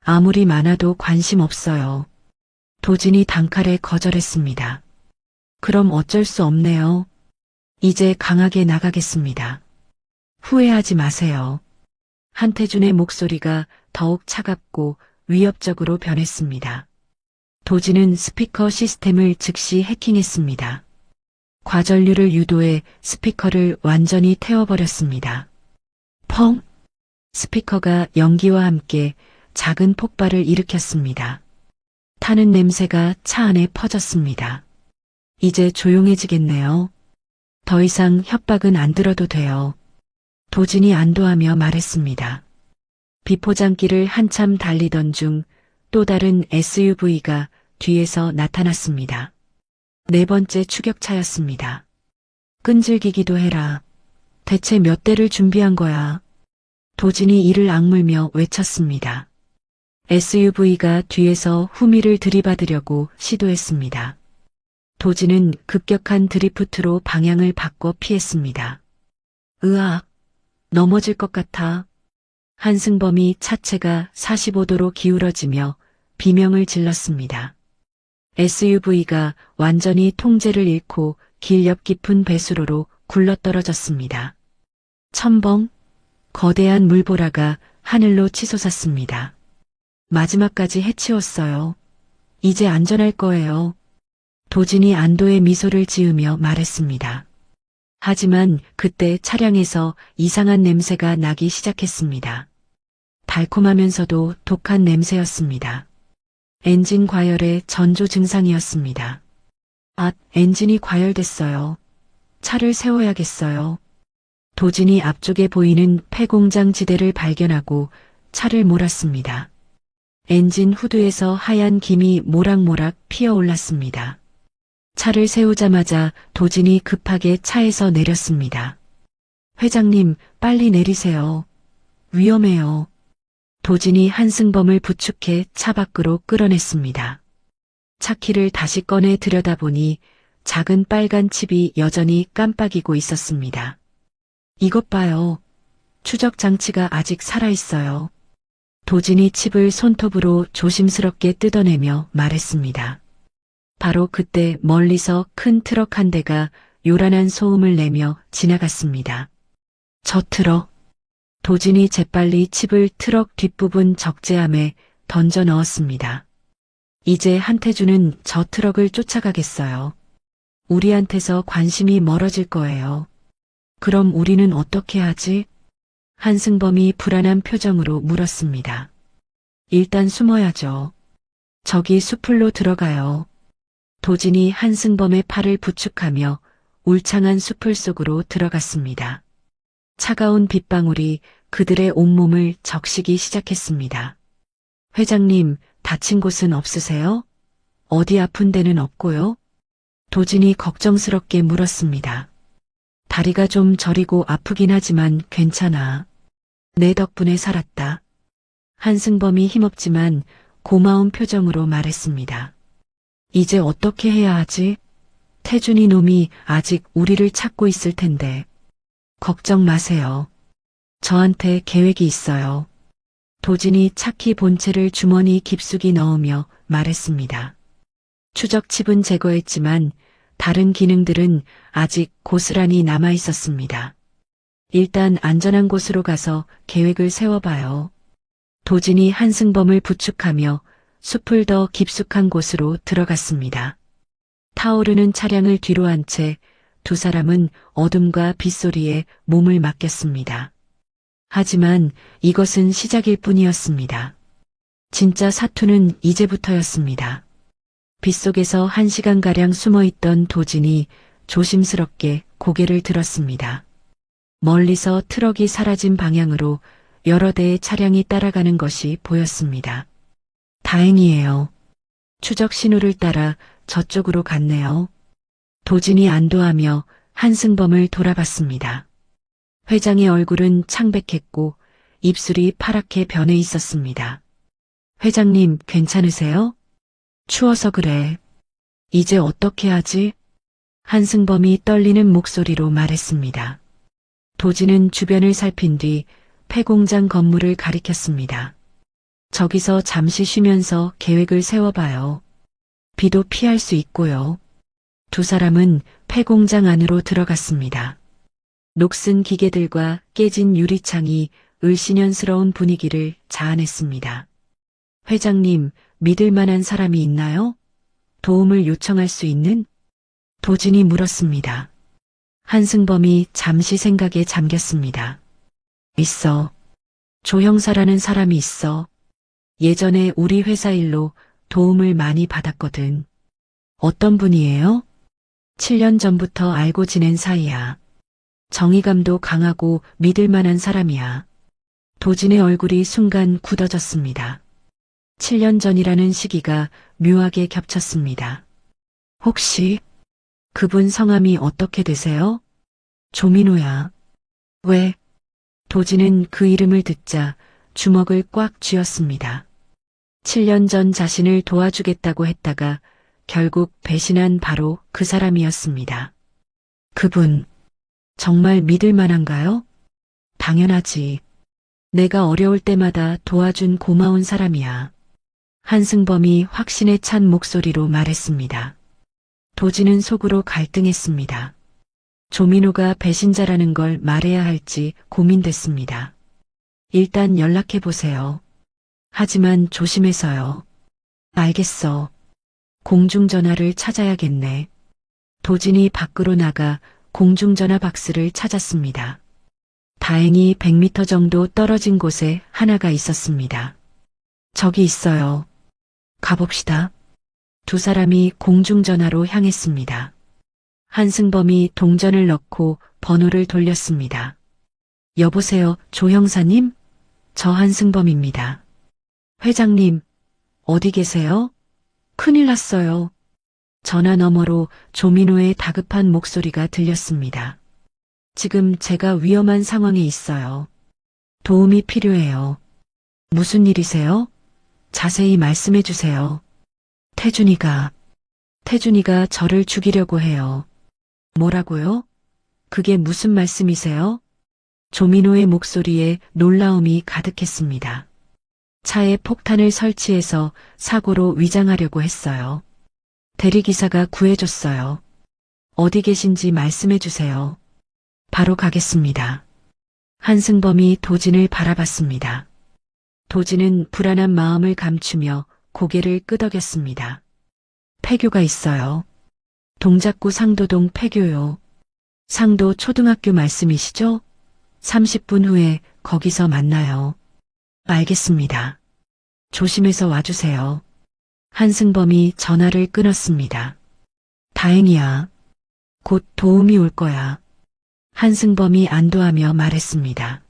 아무리 많아도 관심 없어요. 도진이 단칼에 거절했습니다. 그럼 어쩔 수 없네요. 이제 강하게 나가겠습니다. 후회하지 마세요. 한태준의 목소리가 더욱 차갑고 위협적으로 변했습니다. 도진은 스피커 시스템을 즉시 해킹했습니다. 과전류를 유도해 스피커를 완전히 태워버렸습니다. 펑! 스피커가 연기와 함께 작은 폭발을 일으켰습니다. 타는 냄새가 차 안에 퍼졌습니다. 이제 조용해지겠네요. 더 이상 협박은 안 들어도 돼요. 도진이 안도하며 말했습니다. 비포장길을 한참 달리던 중 또 다른 SUV가 뒤에서 나타났습니다. 네 번째 추격차였습니다. 끈질기기도 해라. 대체 몇 대를 준비한 거야? 도진이 이를 악물며 외쳤습니다. SUV가 뒤에서 후미를 들이받으려고 시도했습니다. 도진은 급격한 드리프트로 방향을 바꿔 피했습니다. 으악, 넘어질 것 같아. 한승범이 차체가 45도로 기울어지며 비명을 질렀습니다. SUV가 완전히 통제를 잃고 길 옆 깊은 배수로로 굴러떨어졌습니다. 첨벙, 거대한 물보라가 하늘로 치솟았습니다. 마지막까지 해치웠어요. 이제 안전할 거예요. 도진이 안도의 미소를 지으며 말했습니다. 하지만 그때 차량에서 이상한 냄새가 나기 시작했습니다. 달콤하면서도 독한 냄새였습니다. 엔진 과열의 전조 증상이었습니다. 아, 엔진이 과열됐어요. 차를 세워야겠어요. 도진이 앞쪽에 보이는 폐공장 지대를 발견하고 차를 몰았습니다. 엔진 후드에서 하얀 김이 모락모락 피어올랐습니다. 차를 세우자마자 도진이 급하게 차에서 내렸습니다. 회장님, 빨리 내리세요. 위험해요. 도진이 한승범을 부축해 차 밖으로 끌어냈습니다. 차 키를 다시 꺼내 들여다보니 작은 빨간 칩이 여전히 깜빡이고 있었습니다. 이것 봐요. 추적 장치가 아직 살아있어요. 도진이 칩을 손톱으로 조심스럽게 뜯어내며 말했습니다. 바로 그때 멀리서 큰 트럭 한 대가 요란한 소음을 내며 지나갔습니다. 저 트럭. 도진이 재빨리 칩을 트럭 뒷부분 적재함에 던져 넣었습니다. 이제 한태주는 저 트럭을 쫓아가겠어요. 우리한테서 관심이 멀어질 거예요. 그럼 우리는 어떻게 하지? 한승범이 불안한 표정으로 물었습니다. 일단 숨어야죠. 저기 숲으로 들어가요. 도진이 한승범의 팔을 부축하며 울창한 숲을 속으로 들어갔습니다. 차가운 빗방울이 그들의 온몸을 적시기 시작했습니다. 회장님, 다친 곳은 없으세요? 어디 아픈 데는 없고요? 도진이 걱정스럽게 물었습니다. 다리가 좀 저리고 아프긴 하지만 괜찮아. 내 덕분에 살았다. 한승범이 힘없지만 고마운 표정으로 말했습니다. 이제 어떻게 해야 하지? 태준이 놈이 아직 우리를 찾고 있을 텐데. 걱정 마세요. 저한테 계획이 있어요. 도진이 차키 본체를 주머니 깊숙이 넣으며 말했습니다. 추적칩은 제거했지만 다른 기능들은 아직 고스란히 남아 있었습니다. 일단 안전한 곳으로 가서 계획을 세워봐요. 도진이 한승범을 부축하며 숲을 더 깊숙한 곳으로 들어갔습니다. 타오르는 차량을 뒤로 한 채 두 사람은 어둠과 빗소리에 몸을 맡겼습니다. 하지만 이것은 시작일 뿐이었습니다. 진짜 사투는 이제부터였습니다. 빗속에서 1시간가량 숨어있던 도진이 조심스럽게 고개를 들었습니다. 멀리서 트럭이 사라진 방향으로 여러 대의 차량이 따라가는 것이 보였습니다. 다행이에요. 추적 신호를 따라 저쪽으로 갔네요. 도진이 안도하며 한승범을 돌아봤습니다. 회장의 얼굴은 창백했고 입술이 파랗게 변해 있었습니다. 회장님, 괜찮으세요? 추워서 그래. 이제 어떻게 하지? 한승범이 떨리는 목소리로 말했습니다. 도진은 주변을 살핀 뒤 폐공장 건물을 가리켰습니다. 저기서 잠시 쉬면서 계획을 세워봐요. 비도 피할 수 있고요. 두 사람은 폐공장 안으로 들어갔습니다. 녹슨 기계들과 깨진 유리창이 을씨년스러운 분위기를 자아냈습니다. 회장님, 믿을 만한 사람이 있나요? 도움을 요청할 수 있는? 도진이 물었습니다. 한승범이 잠시 생각에 잠겼습니다. 있어. 조 형사라는 사람이 있어. 예전에 우리 회사 일로 도움을 많이 받았거든. 어떤 분이에요? 7년 전부터 알고 지낸 사이야. 정의감도 강하고 믿을 만한 사람이야. 도진의 얼굴이 순간 굳어졌습니다. 7년 전이라는 시기가 묘하게 겹쳤습니다. 혹시 그분 성함이 어떻게 되세요? 조민호야. 왜? 도진은 그 이름을 듣자 주먹을 꽉 쥐었습니다. 7년 전 자신을 도와주겠다고 했다가 결국 배신한 바로 그 사람이었습니다. 그분, 정말 믿을 만한가요? 당연하지. 내가 어려울 때마다 도와준 고마운 사람이야. 한승범이 확신에 찬 목소리로 말했습니다. 도진은 속으로 갈등했습니다. 조민호가 배신자라는 걸 말해야 할지 고민됐습니다. 일단 연락해보세요. 하지만 조심해서요. 알겠어. 공중전화를 찾아야겠네. 도진이 밖으로 나가 공중전화 박스를 찾았습니다. 다행히 100m 정도 떨어진 곳에 하나가 있었습니다. 저기 있어요. 가봅시다. 두 사람이 공중전화로 향했습니다. 한승범이 동전을 넣고 번호를 돌렸습니다. 여보세요, 조 형사님? 저 한승범입니다. 회장님, 어디 계세요? 큰일 났어요. 전화 너머로 조민호의 다급한 목소리가 들렸습니다. 지금 제가 위험한 상황에 있어요. 도움이 필요해요. 무슨 일이세요? 자세히 말씀해 주세요. 태준이가 저를 죽이려고 해요. 뭐라고요? 그게 무슨 말씀이세요? 조민호의 목소리에 놀라움이 가득했습니다. 차에 폭탄을 설치해서 사고로 위장하려고 했어요. 대리기사가 구해줬어요. 어디 계신지 말씀해 주세요. 바로 가겠습니다. 한승범이 도진을 바라봤습니다. 도진은 불안한 마음을 감추며 고개를 끄덕였습니다. 폐교가 있어요. 동작구 상도동 폐교요. 상도 초등학교 말씀이시죠? 30분 후에 거기서 만나요. 알겠습니다. 조심해서 와주세요. 한승범이 전화를 끊었습니다. 다행이야. 곧 도움이 올 거야. 한승범이 안도하며 말했습니다.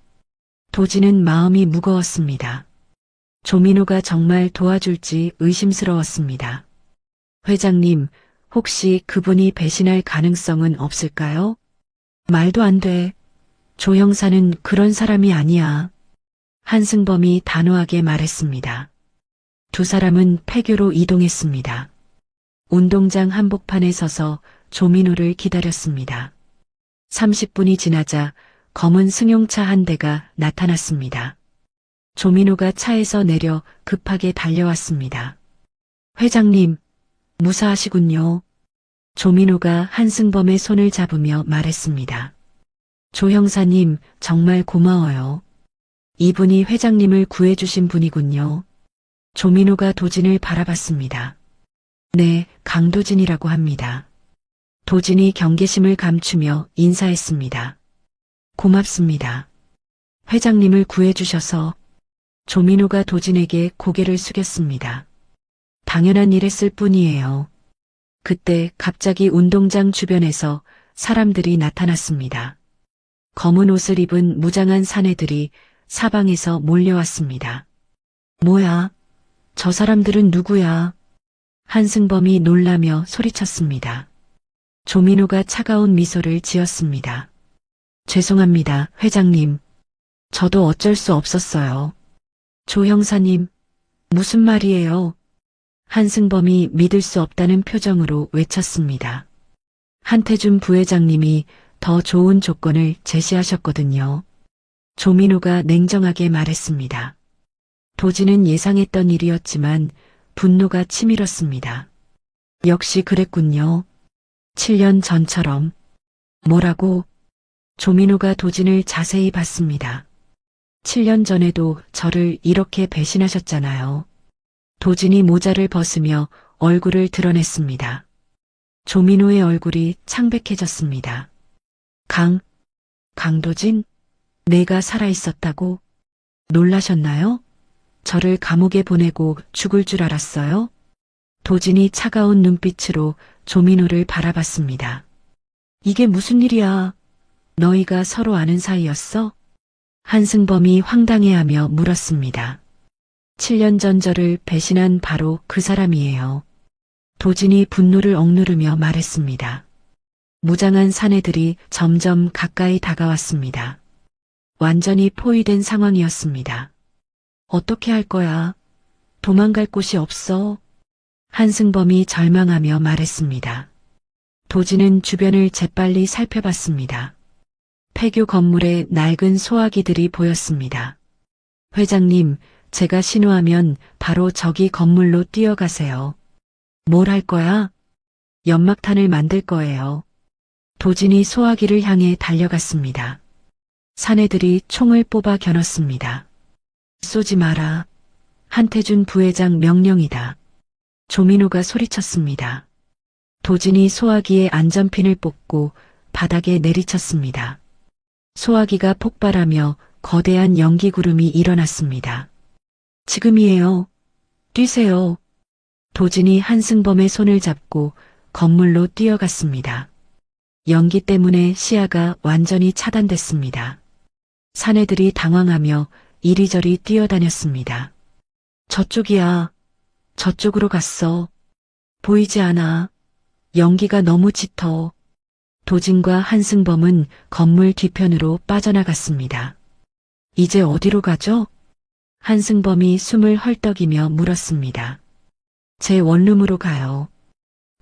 도진은 마음이 무거웠습니다. 조민호가 정말 도와줄지 의심스러웠습니다. 회장님, 혹시 그분이 배신할 가능성은 없을까요? 말도 안 돼. 조 형사는 그런 사람이 아니야. 한승범이 단호하게 말했습니다. 두 사람은 폐교로 이동했습니다. 운동장 한복판에 서서 조민호를 기다렸습니다. 30분이 지나자 검은 승용차 한 대가 나타났습니다. 조민호가 차에서 내려 급하게 달려왔습니다. 회장님, 무사하시군요. 조민호가 한승범의 손을 잡으며 말했습니다. 조 형사님, 정말 고마워요. 이분이 회장님을 구해주신 분이군요. 조민호가 도진을 바라봤습니다. 네, 강도진이라고 합니다. 도진이 경계심을 감추며 인사했습니다. 고맙습니다. 회장님을 구해주셔서. 조민호가 도진에게 고개를 숙였습니다. 당연한 일했을 뿐이에요. 그때 갑자기 운동장 주변에서 사람들이 나타났습니다. 검은 옷을 입은 무장한 사내들이 사방에서 몰려왔습니다. 뭐야? 저 사람들은 누구야? 한승범이 놀라며 소리쳤습니다. 조민호가 차가운 미소를 지었습니다. 죄송합니다, 회장님. 저도 어쩔 수 없었어요. 조 형사님, 무슨 말이에요? 한승범이 믿을 수 없다는 표정으로 외쳤습니다. 한태준 부회장님이 더 좋은 조건을 제시하셨거든요. 조민호가 냉정하게 말했습니다. 도진은 예상했던 일이었지만 분노가 치밀었습니다. 역시 그랬군요. 7년 전처럼. 뭐라고? 조민호가 도진을 자세히 봤습니다. 7년 전에도 저를 이렇게 배신하셨잖아요. 도진이 모자를 벗으며 얼굴을 드러냈습니다. 조민호의 얼굴이 창백해졌습니다. 강도진? 내가 살아있었다고? 놀라셨나요? 저를 감옥에 보내고 죽을 줄 알았어요? 도진이 차가운 눈빛으로 조민호를 바라봤습니다. 이게 무슨 일이야? 너희가 서로 아는 사이였어? 한승범이 황당해하며 물었습니다. 7년 전 저를 배신한 바로 그 사람이에요. 도진이 분노를 억누르며 말했습니다. 무장한 사내들이 점점 가까이 다가왔습니다. 완전히 포위된 상황이었습니다. 어떻게 할 거야? 도망갈 곳이 없어. 한승범이 절망하며 말했습니다. 도진은 주변을 재빨리 살펴봤습니다. 폐교 건물에 낡은 소화기들이 보였습니다. 회장님, 제가 신호하면 바로 저기 건물로 뛰어가세요. 뭘 할 거야? 연막탄을 만들 거예요. 도진이 소화기를 향해 달려갔습니다. 사내들이 총을 뽑아 겨눴습니다. 쏘지 마라. 한태준 부회장 명령이다. 조민호가 소리쳤습니다. 도진이 소화기의 안전핀을 뽑고 바닥에 내리쳤습니다. 소화기가 폭발하며 거대한 연기 구름이 일어났습니다. 지금이에요. 뛰세요. 도진이 한승범의 손을 잡고 건물로 뛰어갔습니다. 연기 때문에 시야가 완전히 차단됐습니다. 사내들이 당황하며 이리저리 뛰어다녔습니다. 저쪽이야. 저쪽으로 갔어. 보이지 않아. 연기가 너무 짙어. 도진과 한승범은 건물 뒤편으로 빠져나갔습니다. 이제 어디로 가죠? 한승범이 숨을 헐떡이며 물었습니다. 제 원룸으로 가요.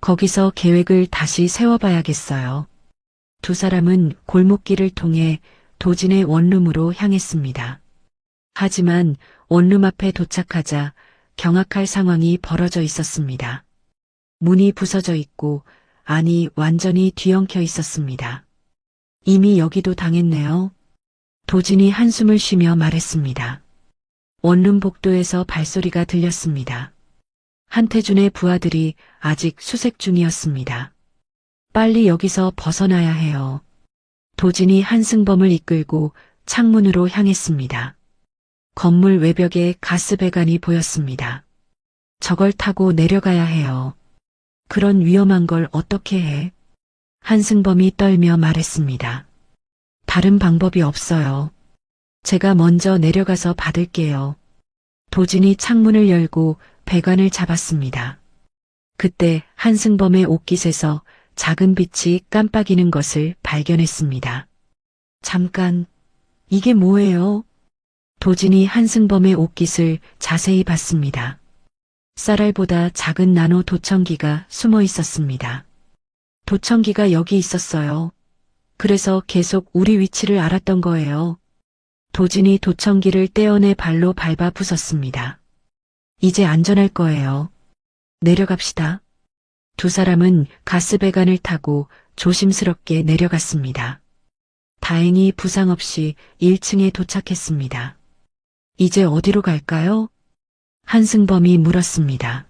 거기서 계획을 다시 세워봐야겠어요. 두 사람은 골목길을 통해 도진의 원룸으로 향했습니다. 하지만 원룸 앞에 도착하자 경악할 상황이 벌어져 있었습니다. 문이 부서져 있고 안이 완전히 뒤엉켜 있었습니다. 이미 여기도 당했네요. 도진이 한숨을 쉬며 말했습니다. 원룸 복도에서 발소리가 들렸습니다. 한태준의 부하들이 아직 수색 중이었습니다. 빨리 여기서 벗어나야 해요. 도진이 한승범을 이끌고 창문으로 향했습니다. 건물 외벽에 가스 배관이 보였습니다. 저걸 타고 내려가야 해요. 그런 위험한 걸 어떻게 해? 한승범이 떨며 말했습니다. 다른 방법이 없어요. 제가 먼저 내려가서 받을게요. 도진이 창문을 열고 배관을 잡았습니다. 그때 한승범의 옷깃에서 작은 빛이 깜빡이는 것을 발견했습니다. 잠깐, 이게 뭐예요? 도진이 한승범의 옷깃을 자세히 봤습니다. 쌀알보다 작은 나노 도청기가 숨어 있었습니다. 도청기가 여기 있었어요. 그래서 계속 우리 위치를 알았던 거예요. 도진이 도청기를 떼어내 발로 밟아 부쉈습니다. 이제 안전할 거예요. 내려갑시다. 두 사람은 가스배관을 타고 조심스럽게 내려갔습니다. 다행히 부상 없이 1층에 도착했습니다. 이제 어디로 갈까요? 한승범이 물었습니다.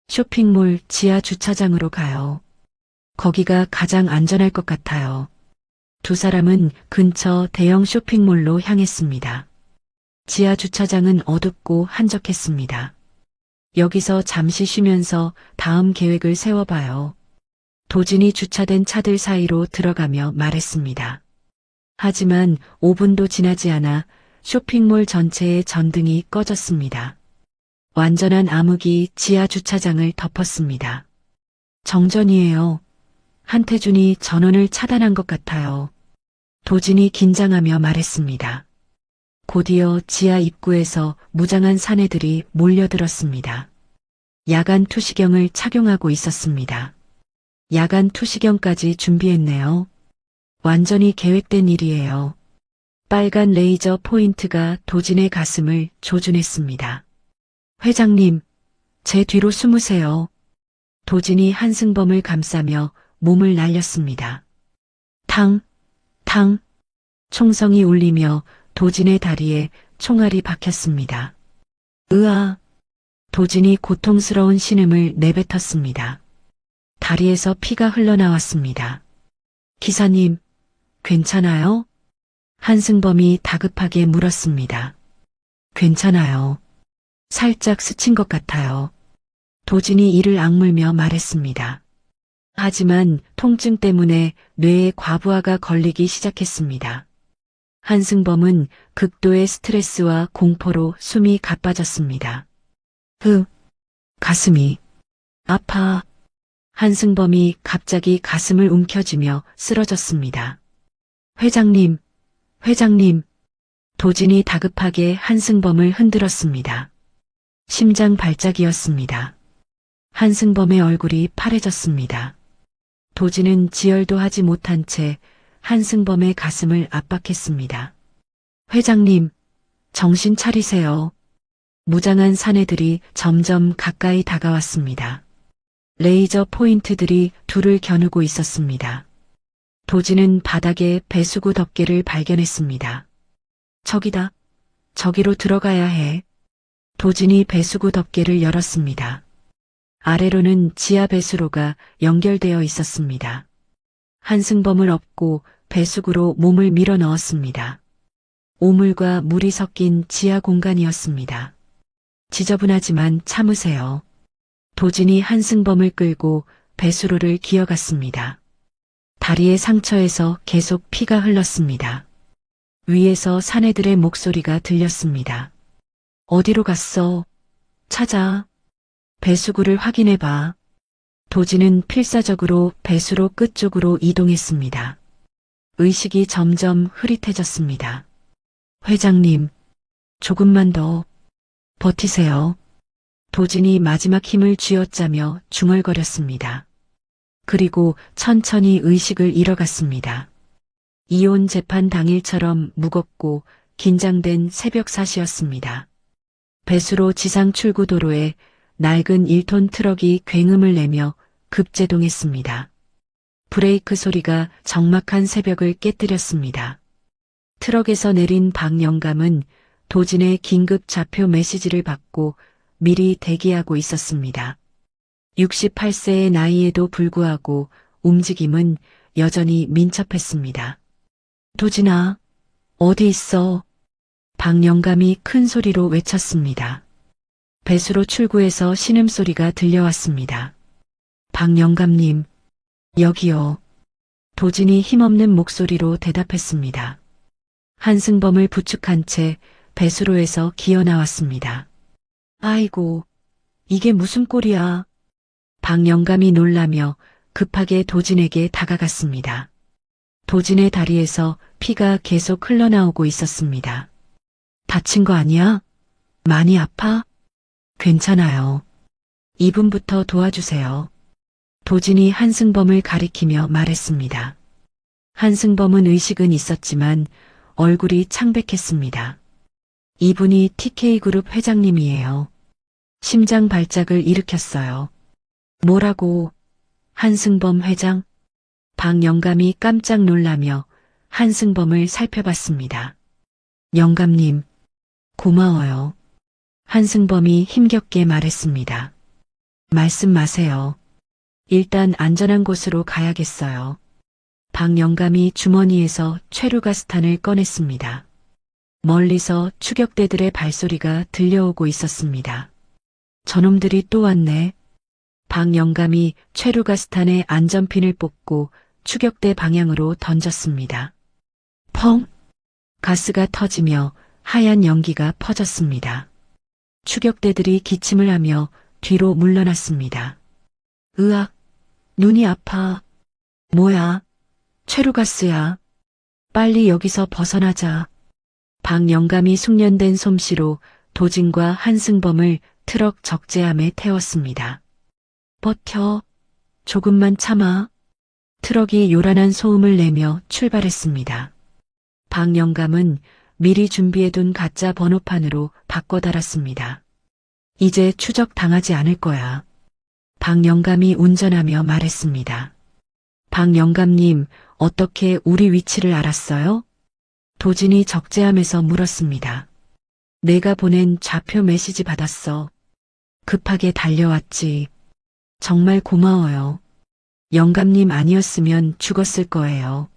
쇼핑몰 지하 주차장으로 가요. 거기가 가장 안전할 것 같아요. 두 사람은 근처 대형 쇼핑몰로 향했습니다. 지하 주차장은 어둡고 한적했습니다. 여기서 잠시 쉬면서 다음 계획을 세워봐요. 도진이 주차된 차들 사이로 들어가며 말했습니다. 하지만 5분도 지나지 않아 쇼핑몰 전체의 전등이 꺼졌습니다. 완전한 암흑이 지하 주차장을 덮었습니다. 정전이에요. 한태준이 전원을 차단한 것 같아요. 도진이 긴장하며 말했습니다. 곧이어 지하 입구에서 무장한 사내들이 몰려들었습니다. 야간 투시경을 착용하고 있었습니다. 야간 투시경까지 준비했네요. 완전히 계획된 일이에요. 빨간 레이저 포인트가 도진의 가슴을 조준했습니다. 회장님, 제 뒤로 숨으세요. 도진이 한승범을 감싸며 몸을 날렸습니다. 탕, 탕, 총성이 울리며 도진의 다리에 총알이 박혔습니다. 으아! 도진이 고통스러운 신음을 내뱉었습니다. 다리에서 피가 흘러나왔습니다. 기사님, 괜찮아요? 한승범이 다급하게 물었습니다. 괜찮아요. 살짝 스친 것 같아요. 도진이 이를 악물며 말했습니다. 하지만 통증 때문에 뇌에 과부하가 걸리기 시작했습니다. 한승범은 극도의 스트레스와 공포로 숨이 가빠졌습니다. 가슴이 아파. 한승범이 갑자기 가슴을 움켜쥐며 쓰러졌습니다. 회장님, 회장님. 도진이 다급하게 한승범을 흔들었습니다. 심장 발작이었습니다. 한승범의 얼굴이 파래졌습니다. 도진은 지혈도 하지 못한 채 한승범의 가슴을 압박했습니다. 회장님, 정신 차리세요. 무장한 사내들이 점점 가까이 다가왔습니다. 레이저 포인트들이 둘을 겨누고 있었습니다. 도진은 바닥에 배수구 덮개를 발견했습니다. 저기다. 저기로 들어가야 해. 도진이 배수구 덮개를 열었습니다. 아래로는 지하 배수로가 연결되어 있었습니다. 한승범을 업고 배수구로 몸을 밀어 넣었습니다. 오물과 물이 섞인 지하 공간이었습니다. 지저분하지만 참으세요. 도진이 한승범을 끌고 배수로를 기어갔습니다. 다리의 상처에서 계속 피가 흘렀습니다. 위에서 사내들의 목소리가 들렸습니다. 어디로 갔어? 찾아. 배수구를 확인해봐. 도진은 필사적으로 배수로 끝쪽으로 이동했습니다. 의식이 점점 흐릿해졌습니다. 회장님, 조금만 더 버티세요. 도진이 마지막 힘을 쥐어짜며 중얼거렸습니다. 그리고 천천히 의식을 잃어갔습니다. 이혼 재판 당일처럼 무겁고 긴장된 새벽 4시였습니다. 배수로 지상 출구 도로에 낡은 1톤 트럭이 굉음을 내며 급제동했습니다. 브레이크 소리가 적막한 새벽을 깨뜨렸습니다. 트럭에서 내린 박영감은 도진의 긴급 좌표 메시지를 받고 미리 대기하고 있었습니다. 68세의 나이에도 불구하고 움직임은 여전히 민첩했습니다. 도진아, 어디 있어? 박영감이 큰 소리로 외쳤습니다. 배수로 출구에서 신음소리가 들려왔습니다. 박영감님, 여기요. 도진이 힘없는 목소리로 대답했습니다. 한승범을 부축한 채 배수로에서 기어 나왔습니다. 아이고, 이게 무슨 꼴이야. 박영감이 놀라며 급하게 도진에게 다가갔습니다. 도진의 다리에서 피가 계속 흘러나오고 있었습니다. 다친 거 아니야? 많이 아파? 괜찮아요. 이분부터 도와주세요. 도진이 한승범을 가리키며 말했습니다. 한승범은 의식은 있었지만 얼굴이 창백했습니다. 이분이 TK그룹 회장님이에요. 심장 발작을 일으켰어요. 뭐라고? 한승범 회장? 박영감이 깜짝 놀라며 한승범을 살펴봤습니다. 영감님, 고마워요. 한승범이 힘겹게 말했습니다. 말씀 마세요. 일단 안전한 곳으로 가야겠어요. 박영감이 주머니에서 최루가스탄을 꺼냈습니다. 멀리서 추격대들의 발소리가 들려오고 있었습니다. 저놈들이 또 왔네. 박영감이 최루가스탄의 안전핀을 뽑고 추격대 방향으로 던졌습니다. 펑! 가스가 터지며 하얀 연기가 퍼졌습니다. 추격대들이 기침을 하며 뒤로 물러났습니다. 으악! 눈이 아파. 뭐야? 최루가스야. 빨리 여기서 벗어나자. 박영감이 숙련된 솜씨로 도진과 한승범을 트럭 적재함에 태웠습니다. 버텨. 조금만 참아. 트럭이 요란한 소음을 내며 출발했습니다. 박영감은 미리 준비해둔 가짜 번호판으로 바꿔 달았습니다. 이제 추적당하지 않을 거야. 박영감이 운전하며 말했습니다. 박영감님, 어떻게 우리 위치를 알았어요? 도진이 적재함에서 물었습니다. 내가 보낸 좌표 메시지 받았어. 급하게 달려왔지. 정말 고마워요. 영감님 아니었으면 죽었을 거예요.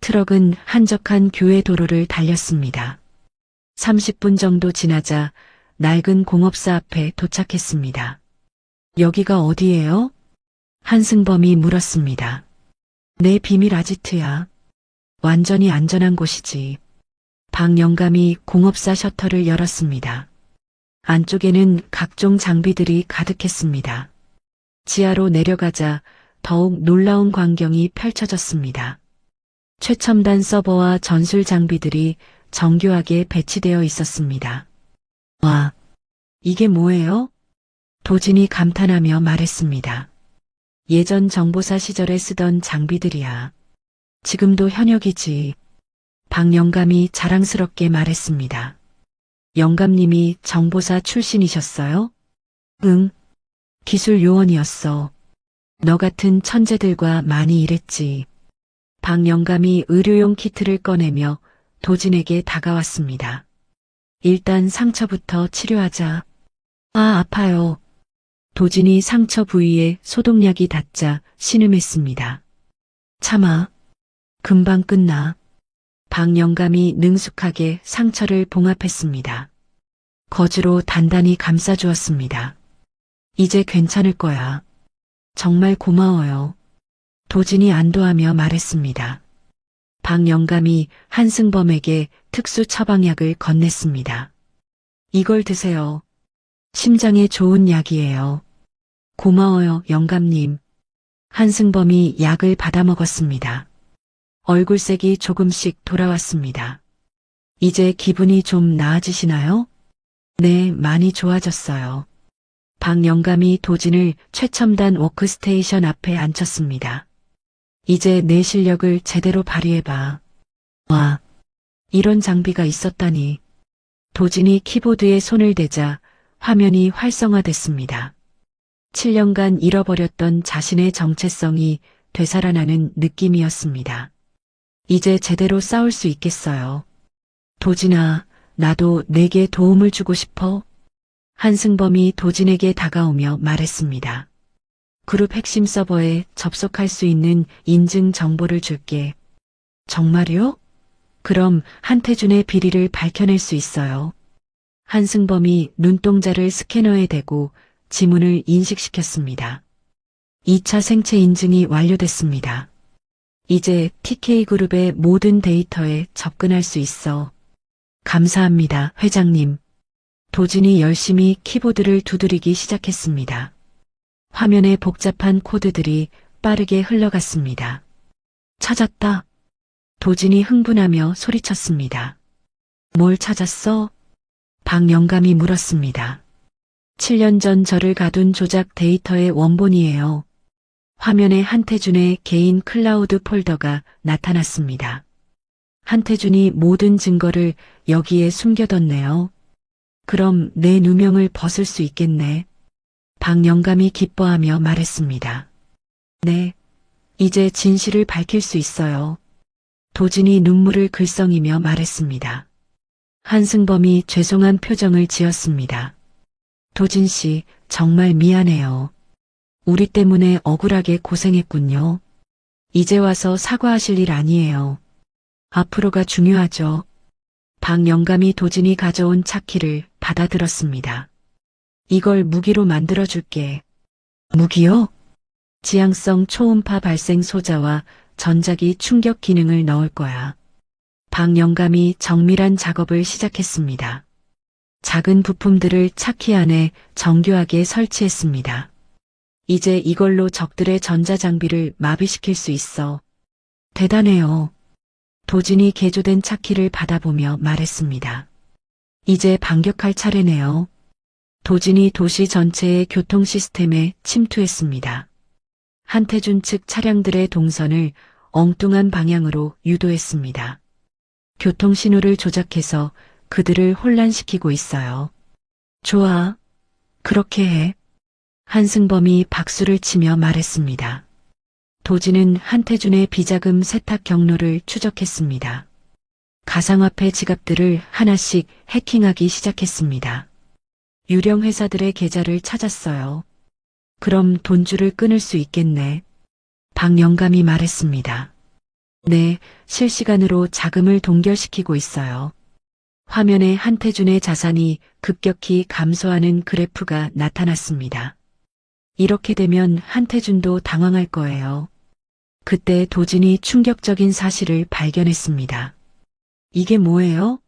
트럭은 한적한 교외 도로를 달렸습니다. 30분 정도 지나자 낡은 공업사 앞에 도착했습니다. 여기가 어디예요? 한승범이 물었습니다. 내 비밀 아지트야. 완전히 안전한 곳이지. 박영감이 공업사 셔터를 열었습니다. 안쪽에는 각종 장비들이 가득했습니다. 지하로 내려가자 더욱 놀라운 광경이 펼쳐졌습니다. 최첨단 서버와 전술 장비들이 정교하게 배치되어 있었습니다. 와, 이게 뭐예요? 도진이 감탄하며 말했습니다. 예전 정보사 시절에 쓰던 장비들이야. 지금도 현역이지. 박영감이 자랑스럽게 말했습니다. 영감님이 정보사 출신이셨어요? 응. 기술 요원이었어. 너 같은 천재들과 많이 일했지. 박영감이 의료용 키트를 꺼내며 도진에게 다가왔습니다. 일단 상처부터 치료하자. 아, 아파요. 도진이 상처 부위에 소독약이 닿자 신음했습니다. 참아. 금방 끝나. 박영감이 능숙하게 상처를 봉합했습니다. 거즈로 단단히 감싸주었습니다. 이제 괜찮을 거야. 정말 고마워요. 도진이 안도하며 말했습니다. 박영감이 한승범에게 특수 처방약을 건넸습니다. 이걸 드세요. 심장에 좋은 약이에요. 고마워요, 영감님. 한승범이 약을 받아 먹었습니다. 얼굴색이 조금씩 돌아왔습니다. 이제 기분이 좀 나아지시나요? 네, 많이 좋아졌어요. 박 영감이 도진을 최첨단 워크스테이션 앞에 앉혔습니다. 이제 내 실력을 제대로 발휘해봐. 와, 이런 장비가 있었다니. 도진이 키보드에 손을 대자 화면이 활성화됐습니다. 7년간 잃어버렸던 자신의 정체성이 되살아나는 느낌이었습니다. 이제 제대로 싸울 수 있겠어요. 도진아, 나도 내게 도움을 주고 싶어. 한승범이 도진에게 다가오며 말했습니다. 그룹 핵심 서버에 접속할 수 있는 인증 정보를 줄게. 정말요? 그럼 한태준의 비리를 밝혀낼 수 있어요. 한승범이 눈동자를 스캐너에 대고 지문을 인식시켰습니다. 2차 생체 인증이 완료됐습니다. 이제 TK그룹의 모든 데이터에 접근할 수 있어. 감사합니다, 회장님. 도진이 열심히 키보드를 두드리기 시작했습니다. 화면에 복잡한 코드들이 빠르게 흘러갔습니다. 찾았다. 도진이 흥분하며 소리쳤습니다. 뭘 찾았어? 박 영감이 물었습니다. 7년 전 저를 가둔 조작 데이터의 원본이에요. 화면에 한태준의 개인 클라우드 폴더가 나타났습니다. 한태준이 모든 증거를 여기에 숨겨뒀네요. 그럼 내 누명을 벗을 수 있겠네. 박 영감이 기뻐하며 말했습니다. 네, 이제 진실을 밝힐 수 있어요. 도진이 눈물을 글썽이며 말했습니다. 한승범이 죄송한 표정을 지었습니다. 도진 씨, 정말 미안해요. 우리 때문에 억울하게 고생했군요. 이제 와서 사과하실 일 아니에요. 앞으로가 중요하죠. 박 영감이 도진이 가져온 차키를 받아들었습니다. 이걸 무기로 만들어줄게. 무기요? 지향성 초음파 발생 소자와 전자기 충격 기능을 넣을 거야. 박 영감이 정밀한 작업을 시작했습니다. 작은 부품들을 차키 안에 정교하게 설치했습니다. 이제 이걸로 적들의 전자장비를 마비시킬 수 있어. 대단해요. 도진이 개조된 차키를 받아보며 말했습니다. 이제 반격할 차례네요. 도진이 도시 전체의 교통 시스템에 침투했습니다. 한태준 측 차량들의 동선을 엉뚱한 방향으로 유도했습니다. 교통 신호를 조작해서 그들을 혼란시키고 있어요. 좋아. 그렇게 해. 한승범이 박수를 치며 말했습니다. 도진은 한태준의 비자금 세탁 경로를 추적했습니다. 가상화폐 지갑들을 하나씩 해킹하기 시작했습니다. 유령 회사들의 계좌를 찾았어요. 그럼 돈줄을 끊을 수 있겠네. 박 영감이 말했습니다. 네, 실시간으로 자금을 동결시키고 있어요. 화면에 한태준의 자산이 급격히 감소하는 그래프가 나타났습니다. 이렇게 되면 한태준도 당황할 거예요. 그때 도진이 충격적인 사실을 발견했습니다. 이게 뭐예요?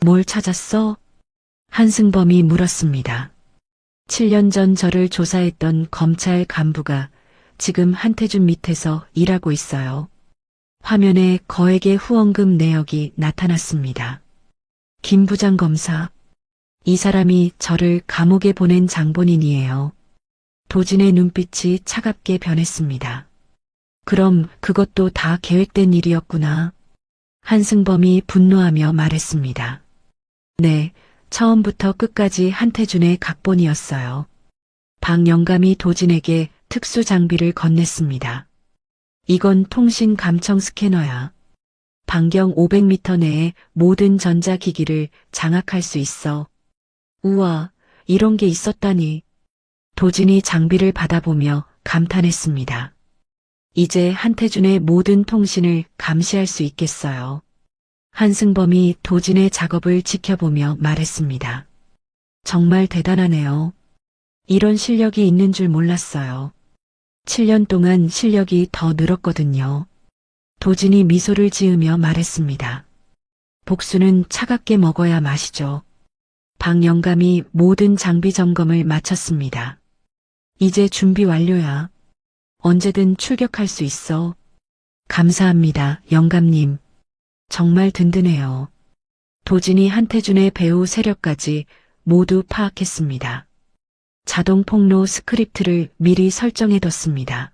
뭘 찾았어? 한승범이 물었습니다. 7년 전 저를 조사했던 검찰 간부가 지금 한태준 밑에서 일하고 있어요. 화면에 거액의 후원금 내역이 나타났습니다. 김 부장검사. 이 사람이 저를 감옥에 보낸 장본인이에요. 도진의 눈빛이 차갑게 변했습니다. 그럼 그것도 다 계획된 일이었구나. 한승범이 분노하며 말했습니다. 네, 처음부터 끝까지 한태준의 각본이었어요. 박 영감이 도진에게 특수 장비를 건넸습니다. 이건 통신 감청 스캐너야. 반경 500m 내에 모든 전자기기를 장악할 수 있어. 우와, 이런 게 있었다니. 도진이 장비를 받아보며 감탄했습니다. 이제 한태준의 모든 통신을 감시할 수 있겠어요. 한승범이 도진의 작업을 지켜보며 말했습니다. 정말 대단하네요. 이런 실력이 있는 줄 몰랐어요. 7년 동안 실력이 더 늘었거든요. 도진이 미소를 지으며 말했습니다. 복수는 차갑게 먹어야 마시죠. 박 영감이 모든 장비 점검을 마쳤습니다. 이제 준비 완료야. 언제든 출격할 수 있어. 감사합니다, 영감님. 정말 든든해요. 도진이 한태준의 배후 세력까지 모두 파악했습니다. 자동 폭로 스크립트를 미리 설정해뒀습니다.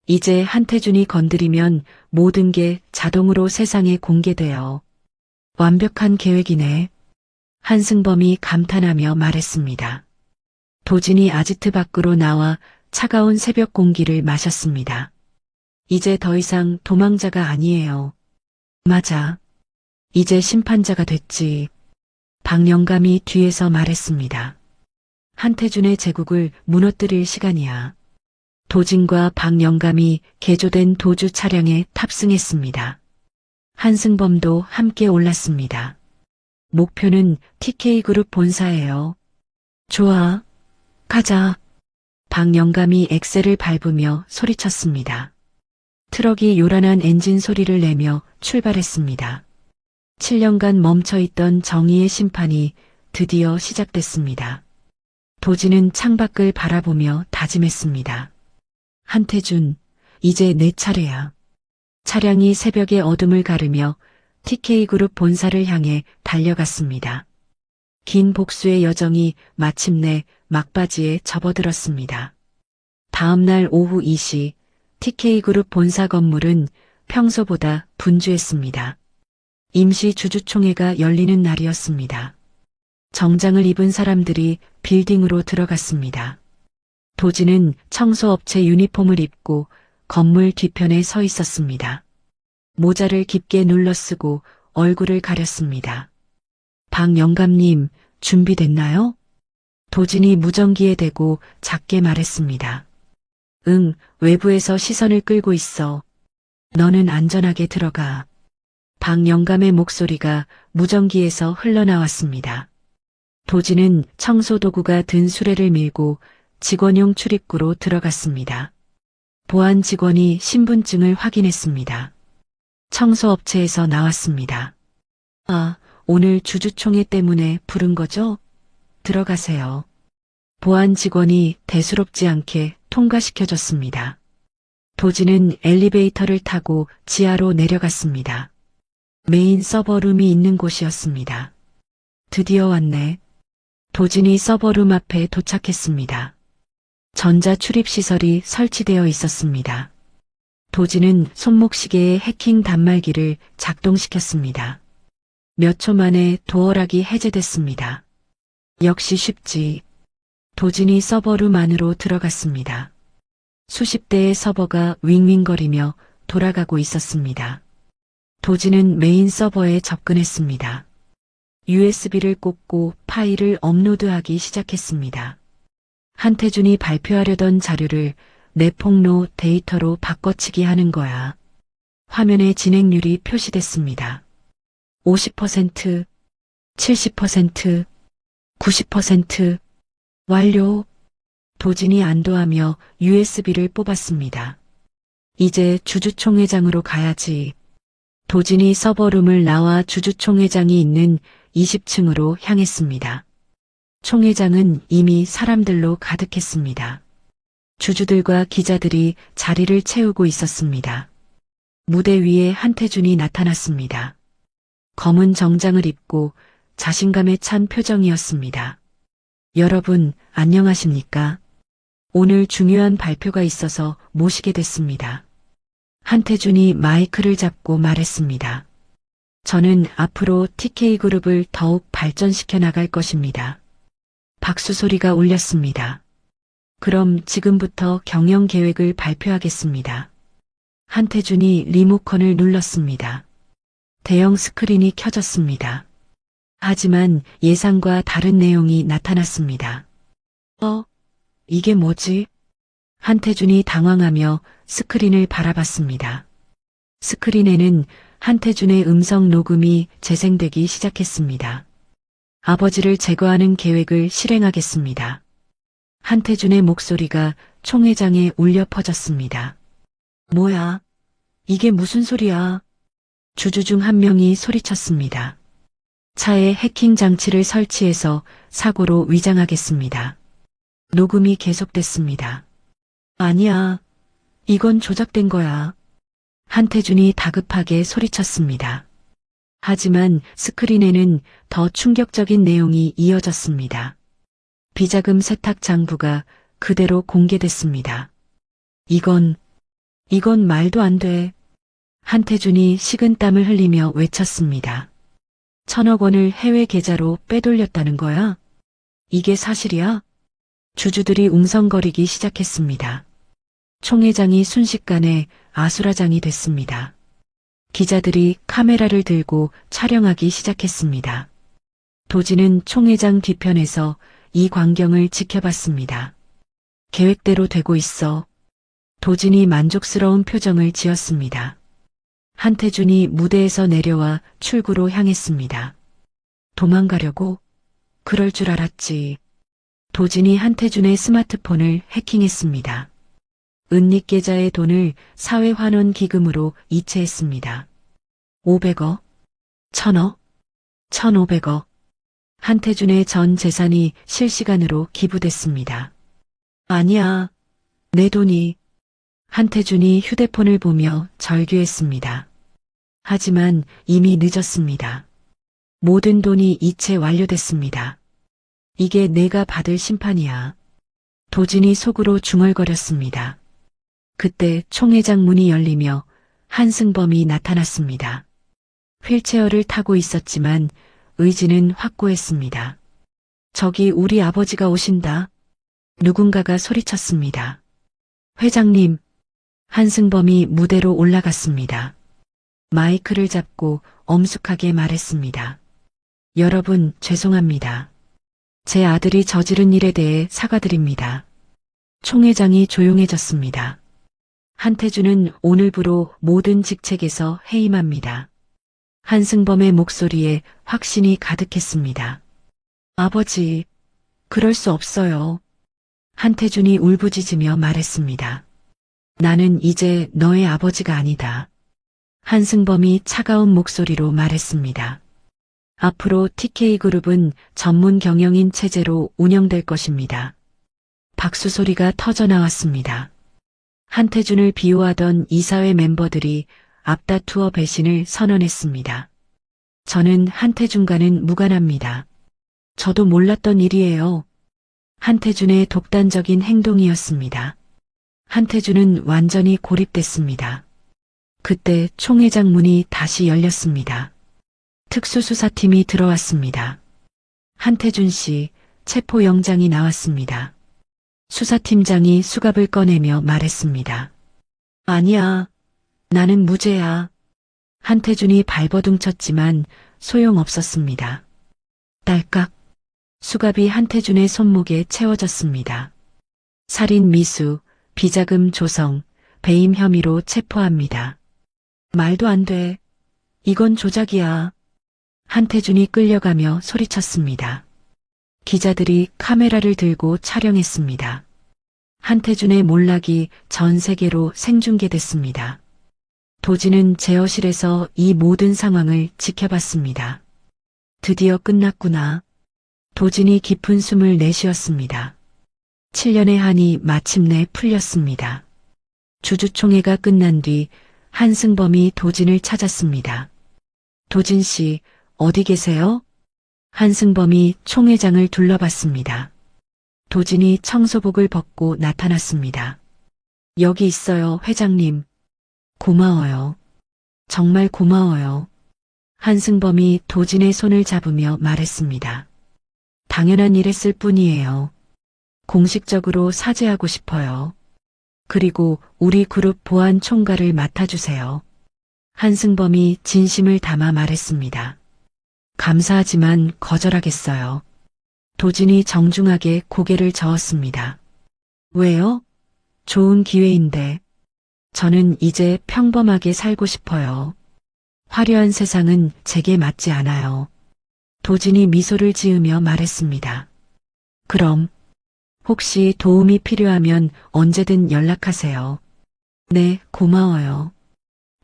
이제 한태준이 건드리면 모든 게 자동으로 세상에 공개돼요. 완벽한 계획이네. 한승범이 감탄하며 말했습니다. 도진이 아지트 밖으로 나와 차가운 새벽 공기를 마셨습니다. 이제 더 이상 도망자가 아니에요. 맞아. 이제 심판자가 됐지. 박영감이 뒤에서 말했습니다. 한태준의 제국을 무너뜨릴 시간이야. 도진과 박영감이 개조된 도주 차량에 탑승했습니다. 한승범도 함께 올랐습니다. 목표는 TK그룹 본사예요. 좋아. 가자. 박영감이 엑셀을 밟으며 소리쳤습니다. 트럭이 요란한 엔진 소리를 내며 출발했습니다. 7년간 멈춰있던 정의의 심판이 드디어 시작됐습니다. 도진은 창밖을 바라보며 다짐했습니다. 한태준, 이제 내 차례야. 차량이 새벽의 어둠을 가르며 TK그룹 본사를 향해 달려갔습니다. 긴 복수의 여정이 마침내 막바지에 접어들었습니다. 다음 날 오후 2시 TK그룹 본사 건물은 평소보다 분주했습니다. 임시 주주총회가 열리는 날이었습니다. 정장을 입은 사람들이 빌딩으로 들어갔습니다. 도진은 청소업체 유니폼을 입고 건물 뒤편에 서 있었습니다. 모자를 깊게 눌러쓰고 얼굴을 가렸습니다. 박영감님, 준비됐나요? 도진이 무전기에 대고 작게 말했습니다. 응, 외부에서 시선을 끌고 있어. 너는 안전하게 들어가. 박영감의 목소리가 무전기에서 흘러나왔습니다. 도진은 청소도구가 든 수레를 밀고 직원용 출입구로 들어갔습니다. 보안 직원이 신분증을 확인했습니다. 청소업체에서 나왔습니다. 아, 오늘 주주총회 때문에 부른 거죠? 들어가세요. 보안 직원이 대수롭지 않게 통과시켜줬습니다. 도진은 엘리베이터를 타고 지하로 내려갔습니다. 메인 서버룸이 있는 곳이었습니다. 드디어 왔네. 도진이 서버룸 앞에 도착했습니다. 전자 출입 시설이 설치되어 있었습니다. 도진은 손목시계의 해킹 단말기를 작동시켰습니다. 몇 초 만에 도어락이 해제됐습니다. 역시 쉽지. 도진이 서버룸 안으로 들어갔습니다. 수십 대의 서버가 윙윙거리며 돌아가고 있었습니다. 도진은 메인 서버에 접근했습니다. USB를 꽂고 파일을 업로드하기 시작했습니다. 한태준이 발표하려던 자료를 내폭로 데이터로 바꿔치기 하는 거야. 화면에 진행률이 표시됐습니다. 50%, 70%, 90% 완료. 도진이 안도하며 USB를 뽑았습니다. 이제 주주총회장으로 가야지. 도진이 서버룸을 나와 주주총회장이 있는 20층으로 향했습니다. 총회장은 이미 사람들로 가득했습니다. 주주들과 기자들이 자리를 채우고 있었습니다. 무대 위에 한태준이 나타났습니다. 검은 정장을 입고 자신감에 찬 표정이었습니다. 여러분, 안녕하십니까? 오늘 중요한 발표가 있어서 모시게 됐습니다. 한태준이 마이크를 잡고 말했습니다. 저는 앞으로 TK그룹을 더욱 발전시켜 나갈 것입니다. 박수 소리가 울렸습니다. 그럼 지금부터 경영 계획을 발표하겠습니다. 한태준이 리모컨을 눌렀습니다. 대형 스크린이 켜졌습니다. 하지만 예상과 다른 내용이 나타났습니다. 이게 뭐지? 한태준이 당황하며 스크린을 바라봤습니다. 스크린에는 한태준의 음성 녹음이 재생되기 시작했습니다. 아버지를 제거하는 계획을 실행하겠습니다. 한태준의 목소리가 총회장에 울려 퍼졌습니다. 뭐야? 이게 무슨 소리야? 주주 중 한 명이 소리쳤습니다. 차에 해킹 장치를 설치해서 사고로 위장하겠습니다. 녹음이 계속됐습니다. 아니야. 이건 조작된 거야. 한태준이 다급하게 소리쳤습니다. 하지만 스크린에는 더 충격적인 내용이 이어졌습니다. 비자금 세탁 장부가 그대로 공개됐습니다. 이건 말도 안 돼. 한태준이 식은땀을 흘리며 외쳤습니다. 1,000억 원을 해외 계좌로 빼돌렸다는 거야? 이게 사실이야? 주주들이 웅성거리기 시작했습니다. 총 회장이 순식간에 아수라장이 됐습니다. 기자들이 카메라를 들고 촬영하기 시작했습니다. 도지는 총 회장 뒤편에서 이 광경을 지켜봤습니다. 계획대로 되고 있어. 도진이 만족스러운 표정을 지었습니다. 한태준이 무대에서 내려와 출구로 향했습니다. 도망가려고? 그럴 줄 알았지. 도진이 한태준의 스마트폰을 해킹했습니다. 은닉 계좌의 돈을 사회환원 기금으로 이체했습니다. 500억, 1,000억, 1,500억. 한태준의 전 재산이 실시간으로 기부됐습니다. 아니야, 내 돈이. 한태준이 휴대폰을 보며 절규했습니다. 하지만 이미 늦었습니다. 모든 돈이 이체 완료됐습니다. 이게 내가 받을 심판이야. 도진이 속으로 중얼거렸습니다. 그때 총회장 문이 열리며 한승범이 나타났습니다. 휠체어를 타고 있었지만 의지는 확고했습니다. 저기 우리 아버지가 오신다. 누군가가 소리쳤습니다. 회장님. 한승범이 무대로 올라갔습니다. 마이크를 잡고 엄숙하게 말했습니다. 여러분, 죄송합니다. 제 아들이 저지른 일에 대해 사과드립니다. 총회장이 조용해졌습니다. 한태준은 오늘부로 모든 직책에서 해임합니다. 한승범의 목소리에 확신이 가득했습니다. 아버지, 그럴 수 없어요. 한태준이 울부짖으며 말했습니다. 나는 이제 너의 아버지가 아니다. 한승범이 차가운 목소리로 말했습니다. 앞으로 TK그룹은 전문 경영인 체제로 운영될 것입니다. 박수 소리가 터져 나왔습니다. 한태준을 비호하던 이사회 멤버들이 앞다투어 배신을 선언했습니다. 저는 한태준과는 무관합니다. 저도 몰랐던 일이에요. 한태준의 독단적인 행동이었습니다. 한태준은 완전히 고립됐습니다. 그때 총회장 문이 다시 열렸습니다. 특수수사팀이 들어왔습니다. 한태준 씨, 체포영장이 나왔습니다. 수사팀장이 수갑을 꺼내며 말했습니다. 아니야, 나는 무죄야. 한태준이 발버둥 쳤지만 소용없었습니다. 딸깍, 수갑이 한태준의 손목에 채워졌습니다. 살인 미수, 비자금 조성, 배임 혐의로 체포합니다. 말도 안 돼. 이건 조작이야. 한태준이 끌려가며 소리쳤습니다. 기자들이 카메라를 들고 촬영했습니다. 한태준의 몰락이 전 세계로 생중계됐습니다. 도지는 제어실에서 이 모든 상황을 지켜봤습니다. 드디어 끝났구나. 도진이 깊은 숨을 내쉬었습니다. 7년의 한이 마침내 풀렸습니다. 주주총회가 끝난 뒤 한승범이 도진을 찾았습니다. 도진 씨, 어디 계세요? 한승범이 총회장을 둘러봤습니다. 도진이 청소복을 벗고 나타났습니다. 여기 있어요, 회장님. 고마워요. 정말 고마워요. 한승범이 도진의 손을 잡으며 말했습니다. 당연한 일 했을 뿐이에요. 공식적으로 사죄하고 싶어요. 그리고 우리 그룹 보안 총괄을 맡아주세요. 한승범이 진심을 담아 말했습니다. 감사하지만 거절하겠어요. 도진이 정중하게 고개를 저었습니다. 왜요? 좋은 기회인데. 저는 이제 평범하게 살고 싶어요. 화려한 세상은 제게 맞지 않아요. 도진이 미소를 지으며 말했습니다. 그럼 혹시 도움이 필요하면 언제든 연락하세요. 네, 고마워요.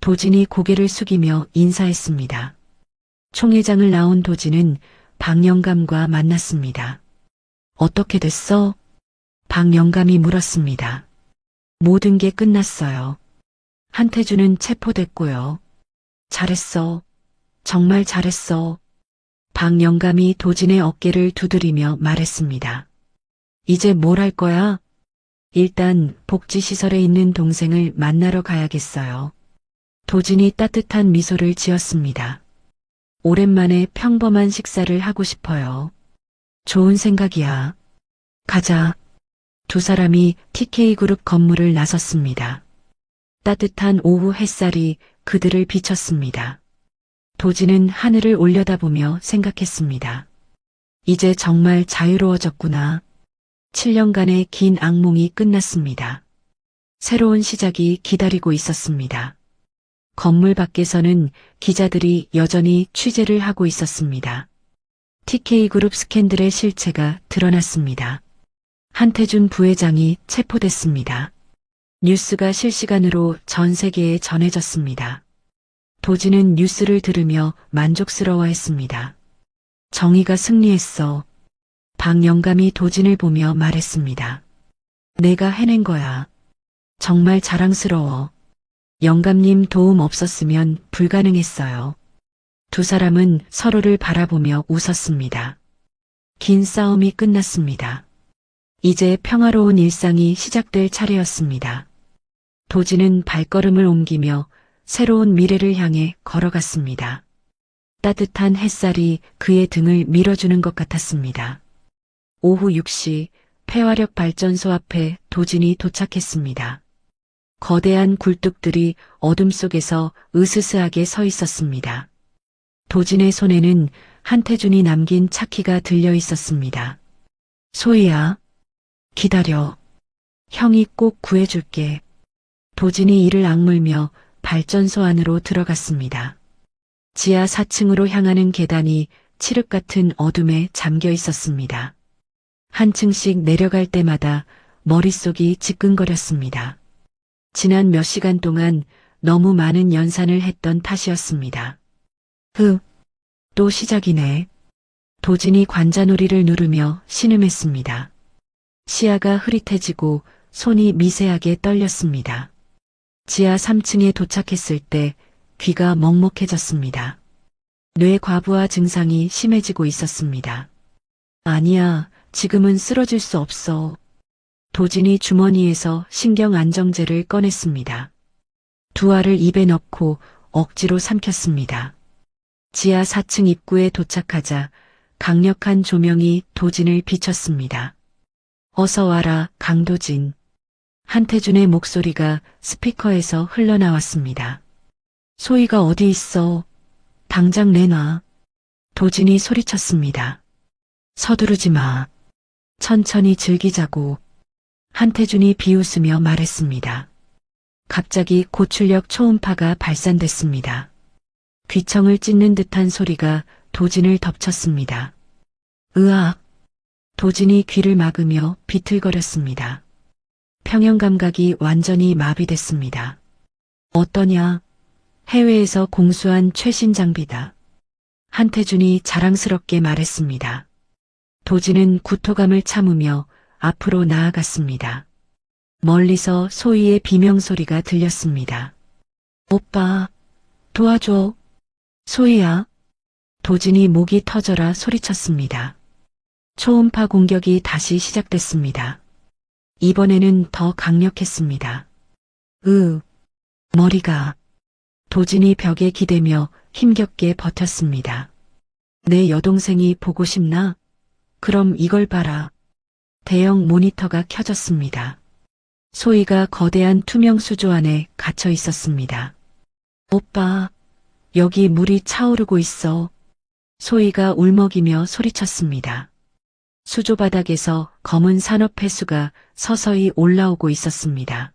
도진이 고개를 숙이며 인사했습니다. 총회장을 나온 도진은 박영감과 만났습니다. 어떻게 됐어? 박영감이 물었습니다. 모든 게 끝났어요. 한태준은 체포됐고요. 잘했어. 정말 잘했어. 박영감이 도진의 어깨를 두드리며 말했습니다. 이제 뭘 할 거야? 일단 복지시설에 있는 동생을 만나러 가야겠어요. 도진이 따뜻한 미소를 지었습니다. 오랜만에 평범한 식사를 하고 싶어요. 좋은 생각이야. 가자. 두 사람이 TK그룹 건물을 나섰습니다. 따뜻한 오후 햇살이 그들을 비쳤습니다. 도진은 하늘을 올려다보며 생각했습니다. 이제 정말 자유로워졌구나. 7년간의 긴 악몽이 끝났습니다. 새로운 시작이 기다리고 있었습니다. 건물 밖에서는 기자들이 여전히 취재를 하고 있었습니다. TK그룹 스캔들의 실체가 드러났습니다. 한태준 부회장이 체포됐습니다. 뉴스가 실시간으로 전 세계에 전해졌습니다. 도진은 뉴스를 들으며 만족스러워했습니다. 정의가 승리했어. 박영감이 도진을 보며 말했습니다. 내가 해낸 거야. 정말 자랑스러워. 영감님 도움 없었으면 불가능했어요. 두 사람은 서로를 바라보며 웃었습니다. 긴 싸움이 끝났습니다. 이제 평화로운 일상이 시작될 차례였습니다. 도진은 발걸음을 옮기며 새로운 미래를 향해 걸어갔습니다. 따뜻한 햇살이 그의 등을 밀어주는 것 같았습니다. 오후 6시 폐화력 발전소 앞에 도진이 도착했습니다. 거대한 굴뚝들이 어둠 속에서 으스스하게 서 있었습니다. 도진의 손에는 한태준이 남긴 차키가 들려 있었습니다. 소희야, 기다려. 형이 꼭 구해줄게. 도진이 이를 악물며 발전소 안으로 들어갔습니다. 지하 4층으로 향하는 계단이 칠흑 같은 어둠에 잠겨 있었습니다. 한 층씩 내려갈 때마다 머릿속이 지끈거렸습니다. 지난 몇 시간 동안 너무 많은 연산을 했던 탓이었습니다. 또 시작이네. 도진이 관자놀이를 누르며 신음했습니다. 시야가 흐릿해지고 손이 미세하게 떨렸습니다. 지하 3층에 도착했을 때 귀가 먹먹해졌습니다. 뇌과부하 증상이 심해지고 있었습니다. 아니야, 지금은 쓰러질 수 없어. 도진이 주머니에서 신경안정제를 꺼냈습니다. 두 알을 입에 넣고 억지로 삼켰습니다. 지하 4층 입구에 도착하자 강력한 조명이 도진을 비췄습니다. 어서 와라, 강도진. 한태준의 목소리가 스피커에서 흘러나왔습니다. 소희가 어디 있어? 당장 내놔. 도진이 소리쳤습니다. 서두르지 마. 천천히 즐기자고. 한태준이 비웃으며 말했습니다. 갑자기 고출력 초음파가 발산됐습니다. 귀청을 찢는 듯한 소리가 도진을 덮쳤습니다. 으악! 도진이 귀를 막으며 비틀거렸습니다. 평형 감각이 완전히 마비됐습니다. 어떠냐? 해외에서 공수한 최신 장비다. 한태준이 자랑스럽게 말했습니다. 도진은 구토감을 참으며 앞으로 나아갔습니다. 멀리서 소희의 비명소리가 들렸습니다. 오빠, 도와줘. 소희야. 도진이 목이 터져라 소리쳤습니다. 초음파 공격이 다시 시작됐습니다. 이번에는 더 강력했습니다. 머리가. 도진이 벽에 기대며 힘겹게 버텼습니다. 내 여동생이 보고 싶나? 그럼 이걸 봐라. 대형 모니터가 켜졌습니다. 소희가 거대한 투명 수조 안에 갇혀 있었습니다. 오빠, 여기 물이 차오르고 있어. 소희가 울먹이며 소리쳤습니다. 수조 바닥에서 검은 산업폐수가 서서히 올라오고 있었습니다.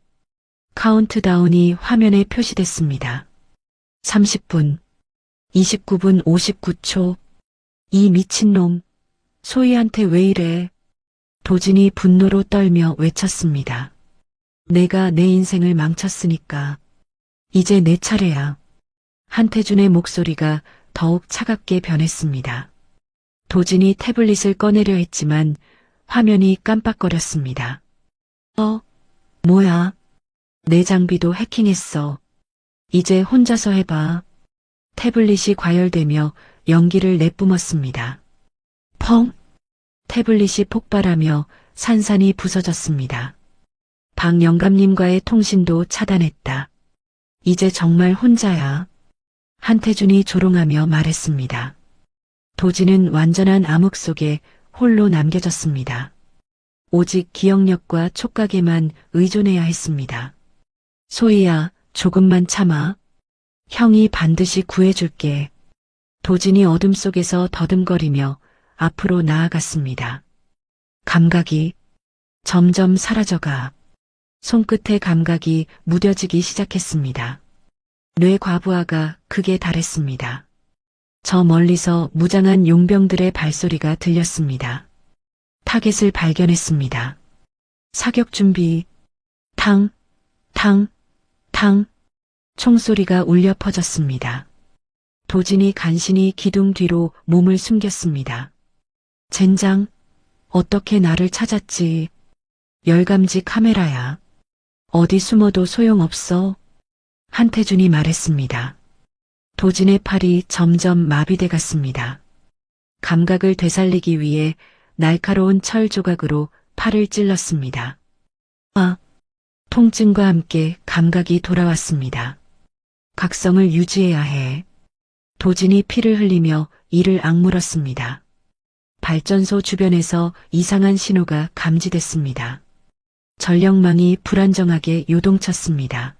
카운트다운이 화면에 표시됐습니다. 30분, 29분 59초. 이 미친놈, 소희한테 왜 이래? 도진이 분노로 떨며 외쳤습니다. 내가 내 인생을 망쳤으니까. 이제 내 차례야. 한태준의 목소리가 더욱 차갑게 변했습니다. 도진이 태블릿을 꺼내려 했지만 화면이 깜빡거렸습니다. 뭐야? 내 장비도 해킹했어. 이제 혼자서 해봐. 태블릿이 과열되며 연기를 내뿜었습니다. 펑! 태블릿이 폭발하며 산산이 부서졌습니다. 박 영감님과의 통신도 차단했다. 이제 정말 혼자야. 한태준이 조롱하며 말했습니다. 도지는 완전한 암흑 속에 홀로 남겨졌습니다. 오직 기억력과 촉각에만 의존해야 했습니다. 소희야, 조금만 참아. 형이 반드시 구해줄게. 도진이 어둠 속에서 더듬거리며 앞으로 나아갔습니다. 감각이 점점 사라져가 손끝의 감각이 무뎌지기 시작했습니다. 뇌과부하가 극에 달했습니다. 저 멀리서 무장한 용병들의 발소리가 들렸습니다. 타겟을 발견했습니다. 사격 준비. 탕, 탕, 탕. 총소리가 울려 퍼졌습니다. 도진이 간신히 기둥 뒤로 몸을 숨겼습니다. 젠장, 어떻게 나를 찾았지? 열감지 카메라야. 어디 숨어도 소용없어. 한태준이 말했습니다. 도진의 팔이 점점 마비돼 갔습니다. 감각을 되살리기 위해 날카로운 철 조각으로 팔을 찔렀습니다. 통증과 함께 감각이 돌아왔습니다. 각성을 유지해야 해. 도진이 피를 흘리며 이를 악물었습니다. 발전소 주변에서 이상한 신호가 감지됐습니다. 전력망이 불안정하게 요동쳤습니다.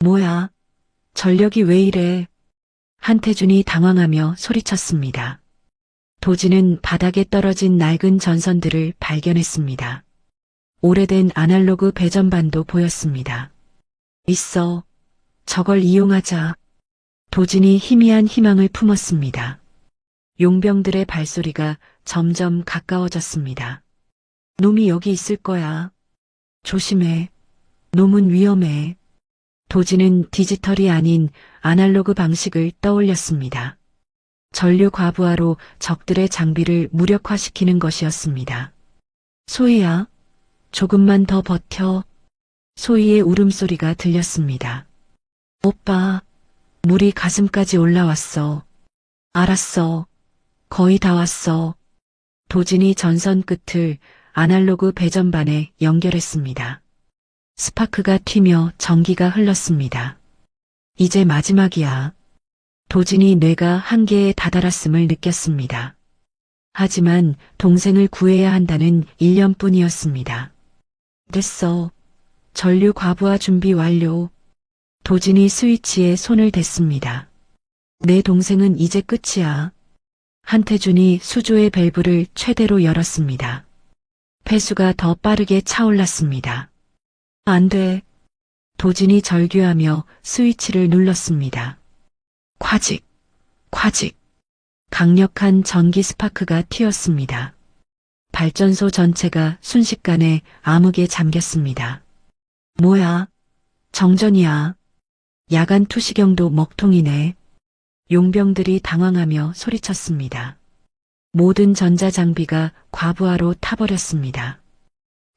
뭐야? 전력이 왜 이래? 한태준이 당황하며 소리쳤습니다. 도진은 바닥에 떨어진 낡은 전선들을 발견했습니다. 오래된 아날로그 배전반도 보였습니다. 있어. 저걸 이용하자. 도진이 희미한 희망을 품었습니다. 용병들의 발소리가 점점 가까워졌습니다. 놈이 여기 있을 거야. 조심해. 놈은 위험해. 도진은 디지털이 아닌 아날로그 방식을 떠올렸습니다. 전류 과부하로 적들의 장비를 무력화시키는 것이었습니다. 소희야, 조금만 더 버텨. 소희의 울음소리가 들렸습니다. 오빠, 물이 가슴까지 올라왔어. 알았어. 거의 다 왔어. 도진이 전선 끝을 아날로그 배전반에 연결했습니다. 스파크가 튀며 전기가 흘렀습니다. 이제 마지막이야. 도진이 뇌가 한계에 다다랐음을 느꼈습니다. 하지만 동생을 구해야 한다는 일념뿐이었습니다. 됐어. 전류 과부하 준비 완료. 도진이 스위치에 손을 댔습니다. 내 동생은 이제 끝이야. 한태준이 수조의 밸브를 최대로 열었습니다. 폐수가 더 빠르게 차올랐습니다. 안 돼. 도진이 절규하며 스위치를 눌렀습니다. 콰직, 콰직. 강력한 전기 스파크가 튀었습니다. 발전소 전체가 순식간에 암흑에 잠겼습니다. 뭐야? 정전이야. 야간 투시경도 먹통이네. 용병들이 당황하며 소리쳤습니다. 모든 전자장비가 과부하로 타버렸습니다.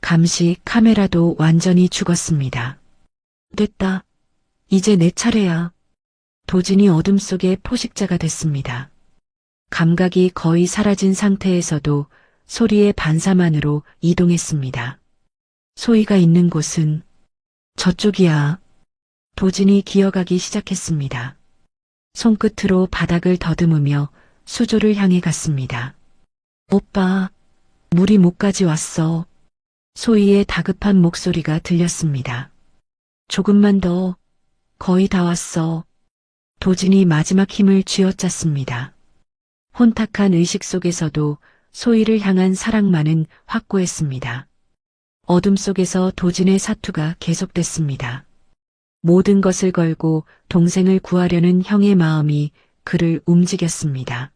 감시 카메라도 완전히 죽었습니다. 됐다. 이제 내 차례야. 도진이 어둠 속의 포식자가 됐습니다. 감각이 거의 사라진 상태에서도 소리의 반사만으로 이동했습니다. 소희가 있는 곳은 저쪽이야. 도진이 기어가기 시작했습니다. 손끝으로 바닥을 더듬으며 수조를 향해 갔습니다. 오빠, 물이 목까지 왔어. 소희의 다급한 목소리가 들렸습니다. 조금만 더. 거의 다 왔어. 도진이 마지막 힘을 쥐어짰습니다. 혼탁한 의식 속에서도 소희를 향한 사랑만은 확고했습니다. 어둠 속에서 도진의 사투가 계속됐습니다. 모든 것을 걸고 동생을 구하려는 형의 마음이 그를 움직였습니다.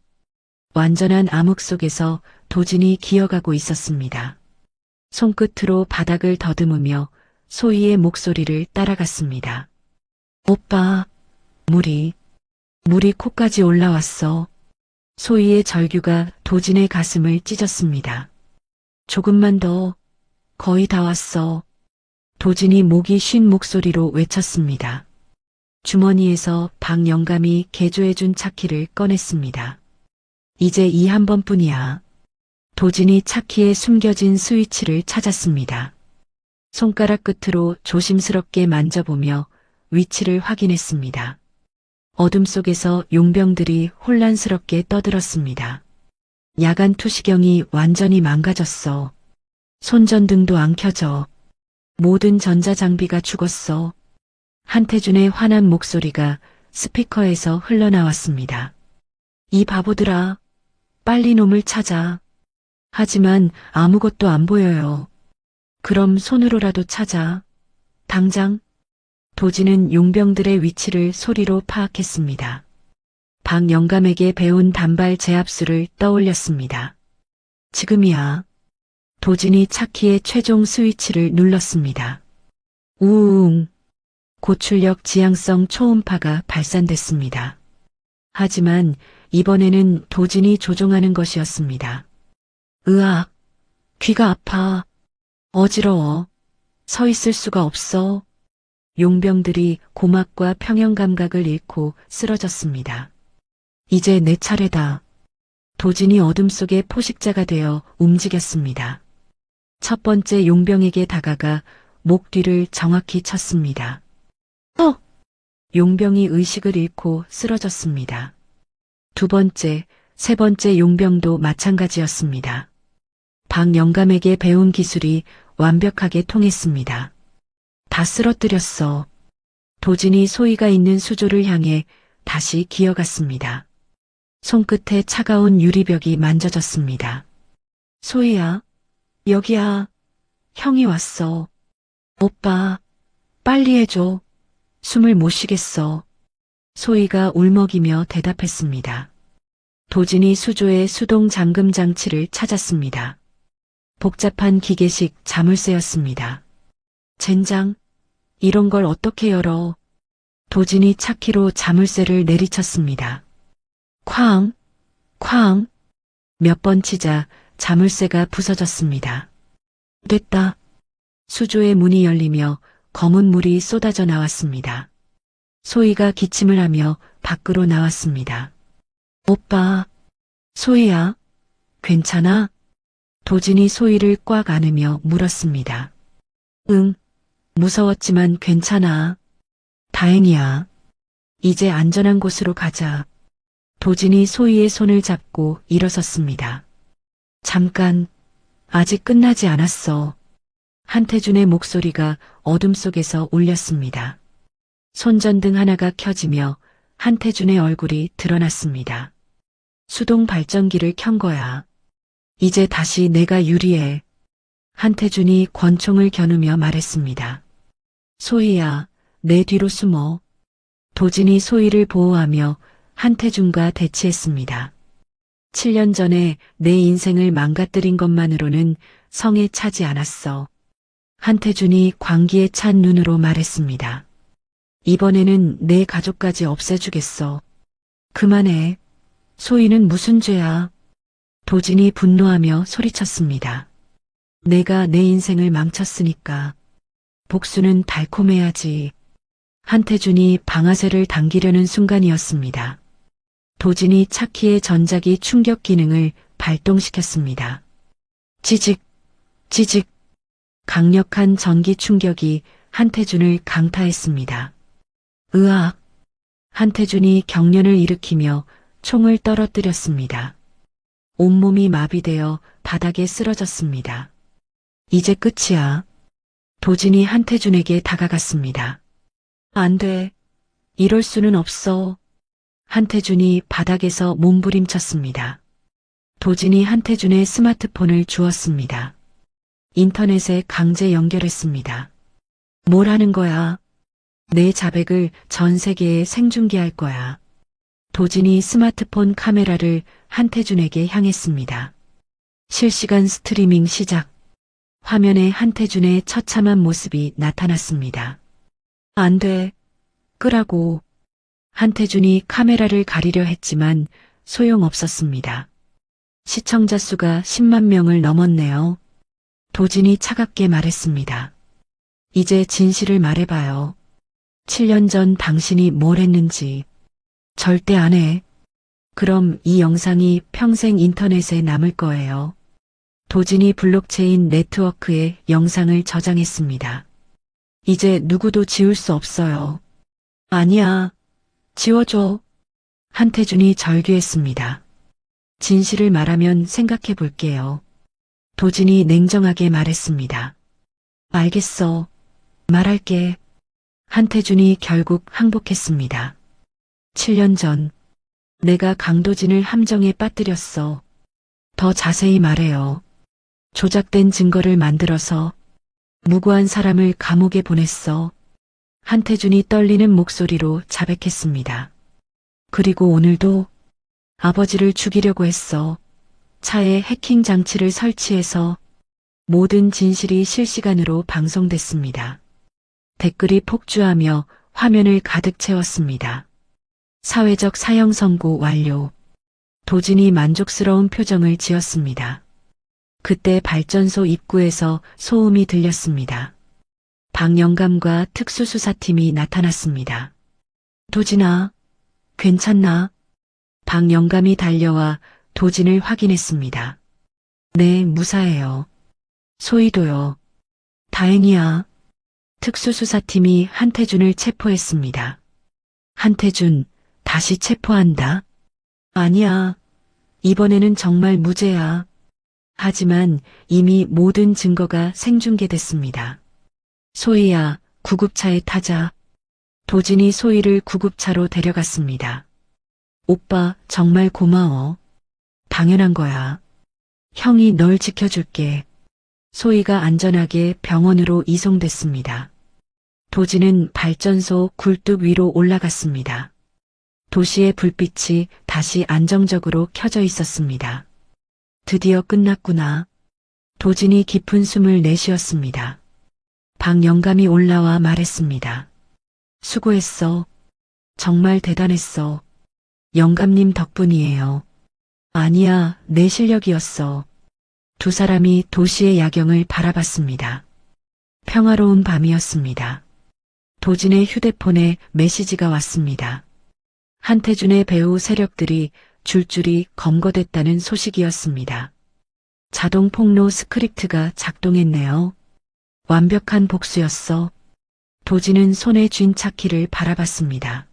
완전한 암흑 속에서 도진이 기어가고 있었습니다. 손끝으로 바닥을 더듬으며 소희의 목소리를 따라갔습니다. 오빠, 물이 코까지 올라왔어. 소희의 절규가 도진의 가슴을 찢었습니다. 조금만 더. 거의 다 왔어. 도진이 목이 쉰 목소리로 외쳤습니다. 주머니에서 박영감이 개조해준 차키를 꺼냈습니다. 이제 이 한 번뿐이야. 도진이 차키에 숨겨진 스위치를 찾았습니다. 손가락 끝으로 조심스럽게 만져보며 위치를 확인했습니다. 어둠 속에서 용병들이 혼란스럽게 떠들었습니다. 야간 투시경이 완전히 망가졌어. 손전등도 안 켜져. 모든 전자장비가 죽었어. 한태준의 화난 목소리가 스피커에서 흘러나왔습니다. 이 바보들아, 빨리 놈을 찾아. 하지만 아무것도 안 보여요. 그럼 손으로라도 찾아. 당장. 도진은 용병들의 위치를 소리로 파악했습니다. 박영감에게 배운 단발 제압수를 떠올렸습니다. 지금이야. 도진이 차키의 최종 스위치를 눌렀습니다. 우웅. 고출력 지향성 초음파가 발산됐습니다. 하지만 이번에는 도진이 조종하는 것이었습니다. 으악, 귀가 아파. 어지러워. 서 있을 수가 없어. 용병들이 고막과 평형 감각을 잃고 쓰러졌습니다. 이제 내 차례다. 도진이 어둠 속의 포식자가 되어 움직였습니다. 첫 번째 용병에게 다가가 목 뒤를 정확히 쳤습니다. 용병이 의식을 잃고 쓰러졌습니다. 두 번째, 세 번째 용병도 마찬가지였습니다. 박영감에게 배운 기술이 완벽하게 통했습니다. 다 쓰러뜨렸어. 도진이 소희가 있는 수조를 향해 다시 기어갔습니다. 손끝에 차가운 유리벽이 만져졌습니다. 소희야, 여기야. 형이 왔어. 오빠, 빨리 해줘. 숨을 못 쉬겠어. 소희가 울먹이며 대답했습니다. 도진이 수조의 수동 잠금 장치를 찾았습니다. 복잡한 기계식 자물쇠였습니다. 젠장, 이런 걸 어떻게 열어? 도진이 차키로 자물쇠를 내리쳤습니다. 쾅, 쾅. 몇 번 치자 자물쇠가 부서졌습니다. 됐다. 수조의 문이 열리며 검은 물이 쏟아져 나왔습니다. 소희가 기침을 하며 밖으로 나왔습니다. 오빠, 소희야, 괜찮아? 도진이 소희를 꽉 안으며 물었습니다. 응, 무서웠지만 괜찮아. 다행이야. 이제 안전한 곳으로 가자. 도진이 소희의 손을 잡고 일어섰습니다. 잠깐, 아직 끝나지 않았어. 한태준의 목소리가 어둠 속에서 울렸습니다. 손전등 하나가 켜지며 한태준의 얼굴이 드러났습니다. 수동 발전기를 켠 거야. 이제 다시 내가 유리해. 한태준이 권총을 겨누며 말했습니다. 소희야, 내 뒤로 숨어. 도진이 소희를 보호하며 한태준과 대치했습니다. 7년 전에 내 인생을 망가뜨린 것만으로는 성에 차지 않았어. 한태준이 광기에 찬 눈으로 말했습니다. 이번에는 내 가족까지 없애주겠어. 그만해. 소희는 무슨 죄야? 도진이 분노하며 소리쳤습니다. 내가 내 인생을 망쳤으니까 복수는 달콤해야지. 한태준이 방아쇠를 당기려는 순간이었습니다. 도진이 차키의 전자기 충격 기능을 발동시켰습니다. 지직, 지직. 강력한 전기 충격이 한태준을 강타했습니다. 으악! 한태준이 경련을 일으키며 총을 떨어뜨렸습니다. 온몸이 마비되어 바닥에 쓰러졌습니다. 이제 끝이야. 도진이 한태준에게 다가갔습니다. 안 돼. 이럴 수는 없어. 한태준이 바닥에서 몸부림쳤습니다. 도진이 한태준의 스마트폰을 주었습니다. 인터넷에 강제 연결했습니다. 뭘 하는 거야? 내 자백을 전 세계에 생중계할 거야. 도진이 스마트폰 카메라를 한태준에게 향했습니다. 실시간 스트리밍 시작. 화면에 한태준의 처참한 모습이 나타났습니다. 안 돼. 끄라고. 한태준이 카메라를 가리려 했지만 소용없었습니다. 시청자 수가 10만 명을 넘었네요. 도진이 차갑게 말했습니다. 이제 진실을 말해봐요. 7년 전 당신이 뭘 했는지. 절대 안 해. 그럼 이 영상이 평생 인터넷에 남을 거예요. 도진이 블록체인 네트워크에 영상을 저장했습니다. 이제 누구도 지울 수 없어요. 아니야. 지워줘. 한태준이 절규했습니다. 진실을 말하면 생각해 볼게요. 도진이 냉정하게 말했습니다. 알겠어. 말할게. 한태준이 결국 항복했습니다. 7년 전, 내가 강도진을 함정에 빠뜨렸어. 더 자세히 말해요. 조작된 증거를 만들어서 무고한 사람을 감옥에 보냈어. 한태준이 떨리는 목소리로 자백했습니다. 그리고 오늘도 아버지를 죽이려고 했어. 차에 해킹 장치를 설치해서 모든 진실이 실시간으로 방송됐습니다. 댓글이 폭주하며 화면을 가득 채웠습니다. 사회적 사형 선고 완료. 도진이 만족스러운 표정을 지었습니다. 그때 발전소 입구에서 소음이 들렸습니다. 박영감과 특수수사팀이 나타났습니다. 도진아, 괜찮나? 박영감이 달려와 도진을 확인했습니다. 네, 무사해요. 소희도요. 다행이야. 특수수사팀이 한태준을 체포했습니다. 한태준, 다시 체포한다. 아니야. 이번에는 정말 무죄야. 하지만 이미 모든 증거가 생중계됐습니다. 소희야, 구급차에 타자. 도진이 소희를 구급차로 데려갔습니다. 오빠, 정말 고마워. 당연한 거야. 형이 널 지켜줄게. 소희가 안전하게 병원으로 이송됐습니다. 도진은 발전소 굴뚝 위로 올라갔습니다. 도시의 불빛이 다시 안정적으로 켜져 있었습니다. 드디어 끝났구나. 도진이 깊은 숨을 내쉬었습니다. 박영감이 올라와 말했습니다. 수고했어. 정말 대단했어. 영감님 덕분이에요. 아니야, 내 실력이었어. 두 사람이 도시의 야경을 바라봤습니다. 평화로운 밤이었습니다. 도진의 휴대폰에 메시지가 왔습니다. 한태준의 배후 세력들이 줄줄이 검거됐다는 소식이었습니다. 자동 폭로 스크립트가 작동했네요. 완벽한 복수였어. 도진은 손에 쥔 차키를 바라봤습니다.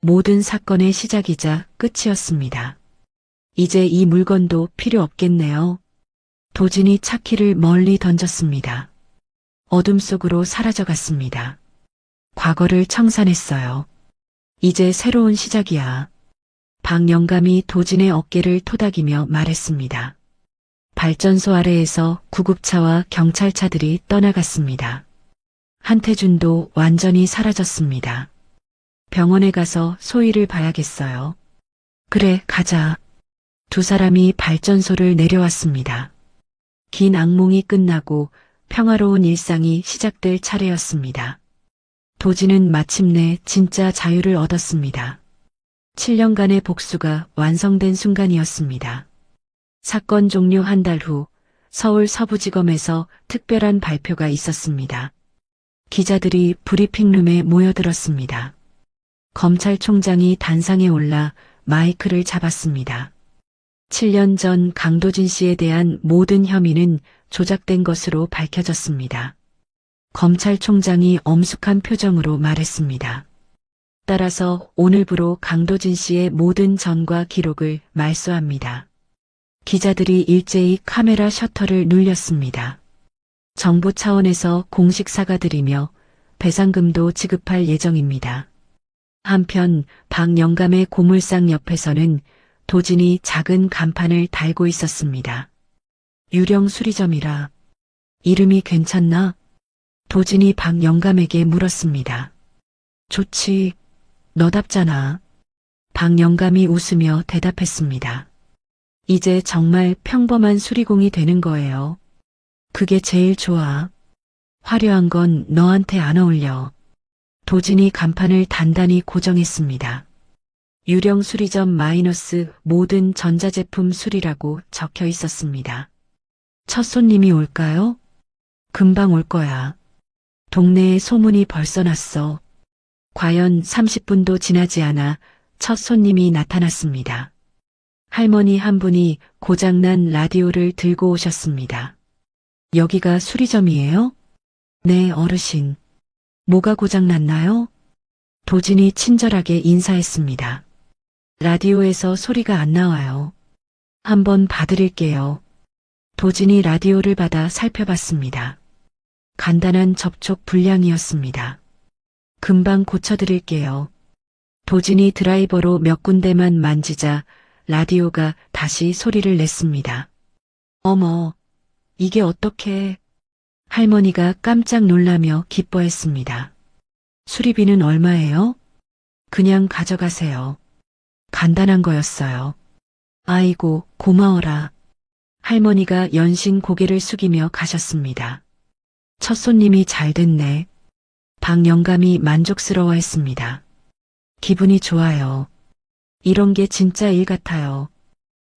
모든 사건의 시작이자 끝이었습니다. 이제 이 물건도 필요 없겠네요. 도진이 차키를 멀리 던졌습니다. 어둠 속으로 사라져갔습니다. 과거를 청산했어요. 이제 새로운 시작이야. 박영감이 도진의 어깨를 토닥이며 말했습니다. 발전소 아래에서 구급차와 경찰차들이 떠나갔습니다. 한태준도 완전히 사라졌습니다. 병원에 가서 소희를 봐야겠어요. 그래, 가자. 두 사람이 발전소를 내려왔습니다. 긴 악몽이 끝나고 평화로운 일상이 시작될 차례였습니다. 도진은 마침내 진짜 자유를 얻었습니다. 7년간의 복수가 완성된 순간이었습니다. 사건 종료 한 달 후 서울 서부지검에서 특별한 발표가 있었습니다. 기자들이 브리핑룸에 모여들었습니다. 검찰총장이 단상에 올라 마이크를 잡았습니다. 7년 전 강도진 씨에 대한 모든 혐의는 조작된 것으로 밝혀졌습니다. 검찰총장이 엄숙한 표정으로 말했습니다. 따라서 오늘부로 강도진 씨의 모든 전과 기록을 말소합니다. 기자들이 일제히 카메라 셔터를 눌렸습니다. 정부 차원에서 공식 사과드리며 배상금도 지급할 예정입니다. 한편 박영감의 고물상 옆에서는 도진이 작은 간판을 달고 있었습니다. 유령 수리점이라. 이름이 괜찮나? 도진이 박영감에게 물었습니다. 좋지. 너답잖아. 박영감이 웃으며 대답했습니다. 이제 정말 평범한 수리공이 되는 거예요. 그게 제일 좋아. 화려한 건 너한테 안 어울려. 도진이 간판을 단단히 고정했습니다. 유령 수리점 마이너스 모든 전자제품 수리라고 적혀 있었습니다. 첫 손님이 올까요? 금방 올 거야. 동네에 소문이 벌써 났어. 과연 30분도 지나지 않아 첫 손님이 나타났습니다. 할머니 한 분이 고장난 라디오를 들고 오셨습니다. 여기가 수리점이에요? 네, 어르신. 뭐가 고장났나요? 도진이 친절하게 인사했습니다. 라디오에서 소리가 안 나와요. 한번 봐드릴게요. 도진이 라디오를 받아 살펴봤습니다. 간단한 접촉 불량이었습니다. 금방 고쳐드릴게요. 도진이 드라이버로 몇 군데만 만지자 라디오가 다시 소리를 냈습니다. 어머, 이게 어떻게... 할머니가 깜짝 놀라며 기뻐했습니다. 수리비는 얼마예요? 그냥 가져가세요. 간단한 거였어요. 아이고, 고마워라. 할머니가 연신 고개를 숙이며 가셨습니다. 첫 손님이 잘 됐네. 박 영감이 만족스러워했습니다. 기분이 좋아요. 이런 게 진짜 일 같아요.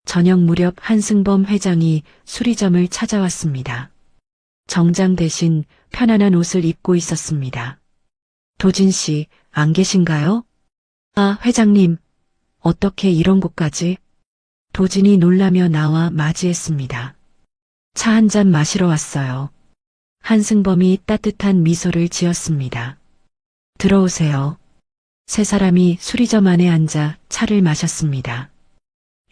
저녁 무렵 한승범 회장이 수리점을 찾아왔습니다. 정장 대신 편안한 옷을 입고 있었습니다. 도진 씨, 안 계신가요? 아, 회장님, 어떻게 이런 곳까지? 도진이 놀라며 나와 맞이했습니다. 차 한 잔 마시러 왔어요. 한승범이 따뜻한 미소를 지었습니다. 들어오세요. 세 사람이 수리점 안에 앉아 차를 마셨습니다.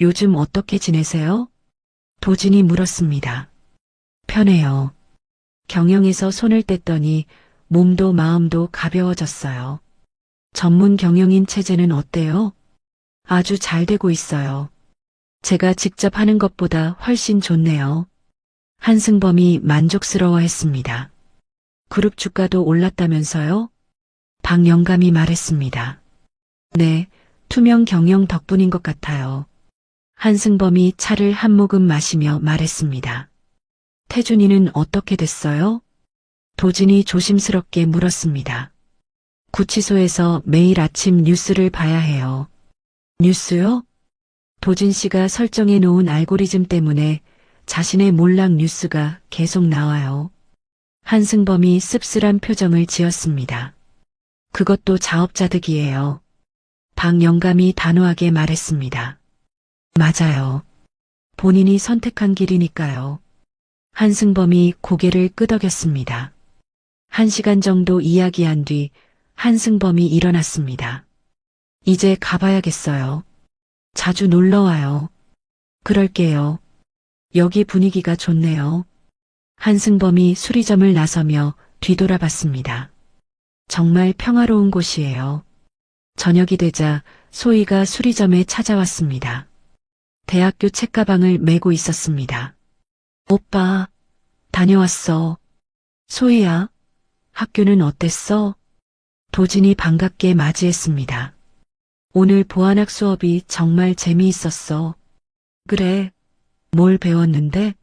요즘 어떻게 지내세요? 도진이 물었습니다. 편해요. 경영에서 손을 뗐더니 몸도 마음도 가벼워졌어요. 전문 경영인 체제는 어때요? 아주 잘 되고 있어요. 제가 직접 하는 것보다 훨씬 좋네요. 한승범이 만족스러워했습니다. 그룹 주가도 올랐다면서요? 박 영감이 말했습니다. 네, 투명 경영 덕분인 것 같아요. 한승범이 차를 한 모금 마시며 말했습니다. 태준이는 어떻게 됐어요? 도진이 조심스럽게 물었습니다. 구치소에서 매일 아침 뉴스를 봐야 해요. 뉴스요? 도진 씨가 설정해 놓은 알고리즘 때문에 자신의 몰락 뉴스가 계속 나와요. 한승범이 씁쓸한 표정을 지었습니다. 그것도 자업자득이에요. 박 영감이 단호하게 말했습니다. 맞아요. 본인이 선택한 길이니까요. 한승범이 고개를 끄덕였습니다. 1시간 정도 이야기한 뒤 한승범이 일어났습니다. 이제 가봐야겠어요. 자주 놀러와요. 그럴게요. 여기 분위기가 좋네요. 한승범이 수리점을 나서며 뒤돌아봤습니다. 정말 평화로운 곳이에요. 저녁이 되자 소희가 수리점에 찾아왔습니다. 대학교 책가방을 메고 있었습니다. 오빠, 다녀왔어. 소희야, 학교는 어땠어? 도진이 반갑게 맞이했습니다. 오늘 보안학 수업이 정말 재미있었어. 그래, 뭘 배웠는데?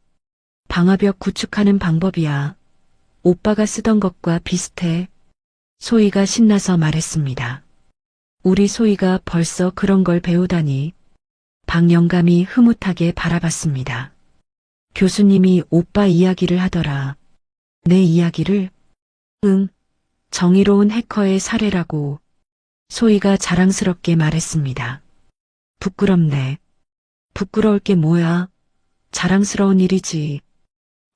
방화벽 구축하는 방법이야. 오빠가 쓰던 것과 비슷해. 소희가 신나서 말했습니다. 우리 소희가 벌써 그런 걸 배우다니. 박 영감이 흐뭇하게 바라봤습니다. 교수님이 오빠 이야기를 하더라. 내 이야기를? 응, 정의로운 해커의 사례라고. 소희가 자랑스럽게 말했습니다. 부끄럽네. 부끄러울 게 뭐야? 자랑스러운 일이지.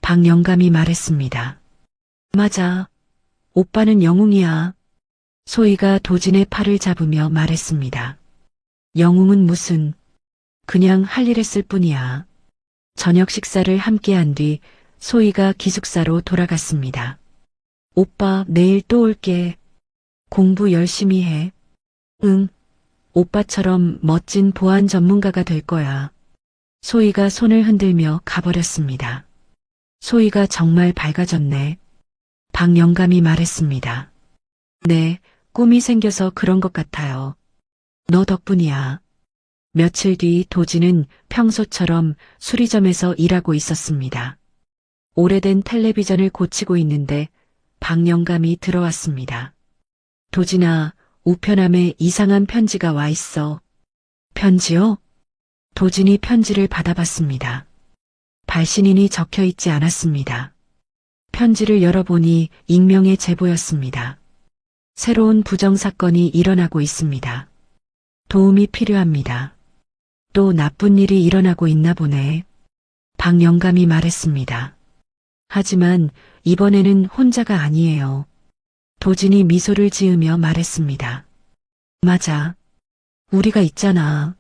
박 영감이 말했습니다. 맞아. 오빠는 영웅이야. 소희가 도진의 팔을 잡으며 말했습니다. 영웅은 무슨, 그냥 할 일 했을 뿐이야. 저녁 식사를 함께한 뒤 소희가 기숙사로 돌아갔습니다. 오빠, 내일 또 올게. 공부 열심히 해. 응, 오빠처럼 멋진 보안 전문가가 될 거야. 소희가 손을 흔들며 가버렸습니다. 소희가 정말 밝아졌네. 박 영감이 말했습니다. 네, 꿈이 생겨서 그런 것 같아요. 너 덕분이야. 며칠 뒤 도진은 평소처럼 수리점에서 일하고 있었습니다. 오래된 텔레비전을 고치고 있는데 박 영감이 들어왔습니다. 도진아, 우편함에 이상한 편지가 와 있어. 편지요? 도진이 편지를 받아봤습니다. 발신인이 적혀 있지 않았습니다. 편지를 열어보니 익명의 제보였습니다. 새로운 부정사건이 일어나고 있습니다. 도움이 필요합니다. 또 나쁜 일이 일어나고 있나 보네. 박영감이 말했습니다. 하지만 이번에는 혼자가 아니에요. 도진이 미소를 지으며 말했습니다. 맞아. 우리가 있잖아.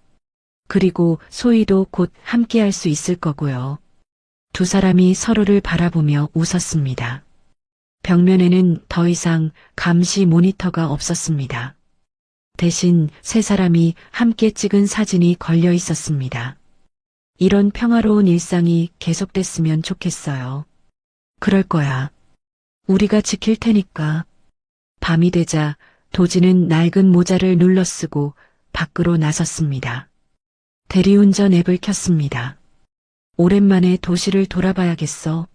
그리고 소희도 곧 함께할 수 있을 거고요. 두 사람이 서로를 바라보며 웃었습니다. 벽면에는 더 이상 감시 모니터가 없었습니다. 대신 세 사람이 함께 찍은 사진이 걸려 있었습니다. 이런 평화로운 일상이 계속됐으면 좋겠어요. 그럴 거야. 우리가 지킬 테니까. 밤이 되자 도진은 낡은 모자를 눌러 쓰고 밖으로 나섰습니다. 대리운전 앱을 켰습니다. 오랜만에 도시를 돌아봐야겠어.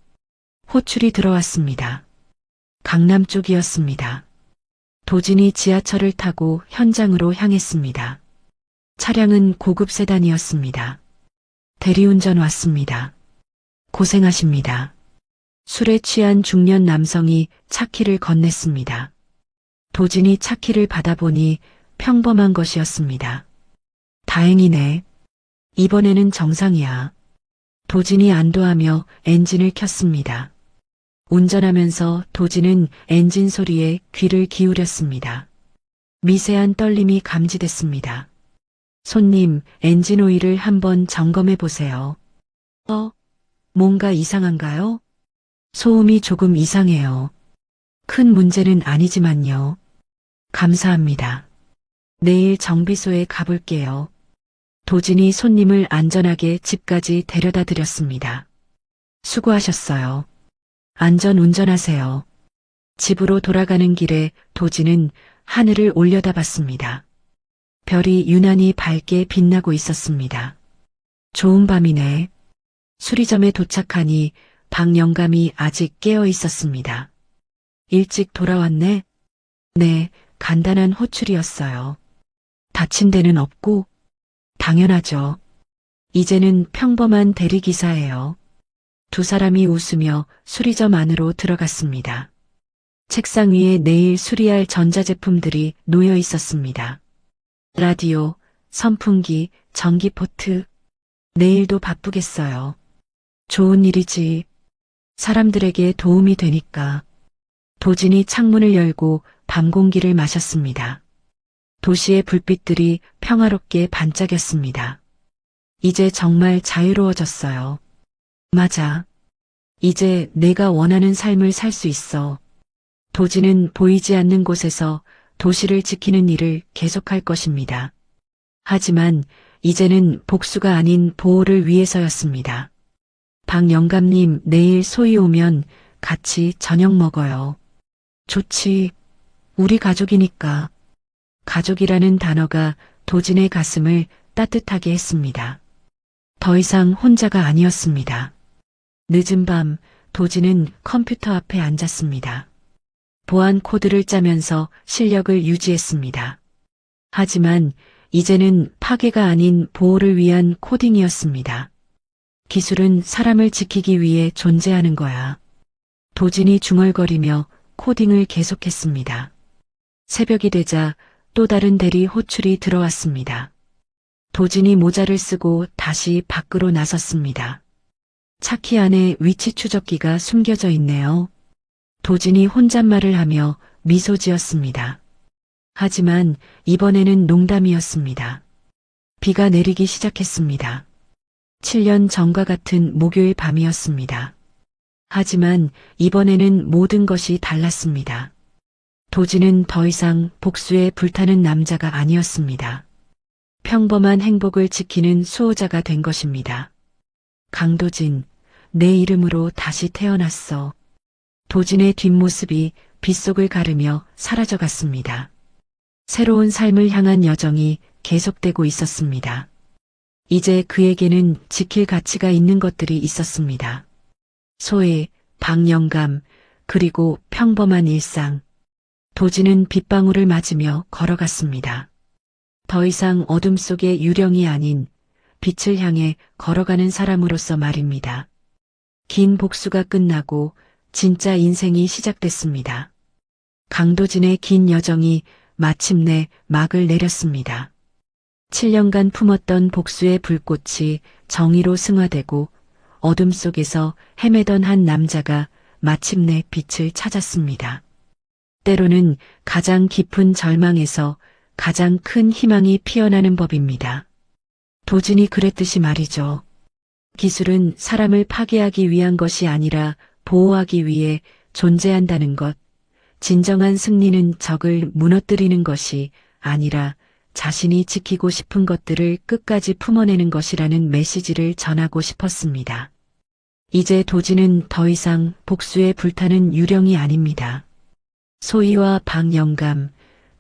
호출이 들어왔습니다. 강남 쪽이었습니다. 도진이 지하철을 타고 현장으로 향했습니다. 차량은 고급 세단이었습니다. 대리운전 왔습니다. 고생하십니다. 술에 취한 중년 남성이 차키를 건넸습니다. 도진이 차키를 받아보니 평범한 것이었습니다. 다행이네. 이번에는 정상이야. 도진이 안도하며 엔진을 켰습니다. 운전하면서 도진은 엔진 소리에 귀를 기울였습니다. 미세한 떨림이 감지됐습니다. 손님, 엔진 오일을 한번 점검해 보세요. 뭔가 이상한가요? 소음이 조금 이상해요. 큰 문제는 아니지만요. 감사합니다. 내일 정비소에 가볼게요. 도진이 손님을 안전하게 집까지 데려다 드렸습니다. 수고하셨어요. 안전 운전하세요. 집으로 돌아가는 길에 도진은 하늘을 올려다봤습니다. 별이 유난히 밝게 빛나고 있었습니다. 좋은 밤이네. 수리점에 도착하니 박영감이 아직 깨어 있었습니다. 일찍 돌아왔네? 네, 간단한 호출이었어요. 다친 데는 없고? 당연하죠. 이제는 평범한 대리기사예요. 두 사람이 웃으며 수리점 안으로 들어갔습니다. 책상 위에 내일 수리할 전자제품들이 놓여 있었습니다. 라디오, 선풍기, 전기포트. 내일도 바쁘겠어요. 좋은 일이지. 사람들에게 도움이 되니까. 도진이 창문을 열고 밤 공기를 마셨습니다. 도시의 불빛들이 평화롭게 반짝였습니다. 이제 정말 자유로워졌어요. 맞아. 이제 내가 원하는 삶을 살 수 있어. 도진은 보이지 않는 곳에서 도시를 지키는 일을 계속할 것입니다. 하지만 이제는 복수가 아닌 보호를 위해서였습니다. 박영감님, 내일 소희 오면 같이 저녁 먹어요. 좋지. 우리 가족이니까. 가족이라는 단어가 도진의 가슴을 따뜻하게 했습니다. 더 이상 혼자가 아니었습니다. 늦은 밤 도진은 컴퓨터 앞에 앉았습니다. 보안 코드를 짜면서 실력을 유지했습니다. 하지만 이제는 파괴가 아닌 보호를 위한 코딩이었습니다. 기술은 사람을 지키기 위해 존재하는 거야. 도진이 중얼거리며 코딩을 계속했습니다. 새벽이 되자 또 다른 대리 호출이 들어왔습니다. 도진이 모자를 쓰고 다시 밖으로 나섰습니다. 차키 안에 위치 추적기가 숨겨져 있네요. 도진이 혼잣말을 하며 미소 지었습니다. 하지만 이번에는 농담이었습니다. 비가 내리기 시작했습니다. 7년 전과 같은 목요일 밤이었습니다. 하지만 이번에는 모든 것이 달랐습니다. 도진은 더 이상 복수에 불타는 남자가 아니었습니다. 평범한 행복을 지키는 수호자가 된 것입니다. 강도진, 내 이름으로 다시 태어났어. 도진의 뒷모습이 빗속을 가르며 사라져갔습니다. 새로운 삶을 향한 여정이 계속되고 있었습니다. 이제 그에게는 지킬 가치가 있는 것들이 있었습니다. 소혜, 박영감, 그리고 평범한 일상. 도진은 빗방울을 맞으며 걸어갔습니다. 더 이상 어둠 속의 유령이 아닌 빛을 향해 걸어가는 사람으로서 말입니다. 긴 복수가 끝나고 진짜 인생이 시작됐습니다. 강도진의 긴 여정이 마침내 막을 내렸습니다. 7년간 품었던 복수의 불꽃이 정의로 승화되고 어둠 속에서 헤매던 한 남자가 마침내 빛을 찾았습니다. 때로는 가장 깊은 절망에서 가장 큰 희망이 피어나는 법입니다. 도진이 그랬듯이 말이죠. 기술은 사람을 파괴하기 위한 것이 아니라 보호하기 위해 존재한다는 것. 진정한 승리는 적을 무너뜨리는 것이 아니라 자신이 지키고 싶은 것들을 끝까지 품어내는 것이라는 메시지를 전하고 싶었습니다. 이제 도진은 더 이상 복수에 불타는 유령이 아닙니다. 소위와 방영감,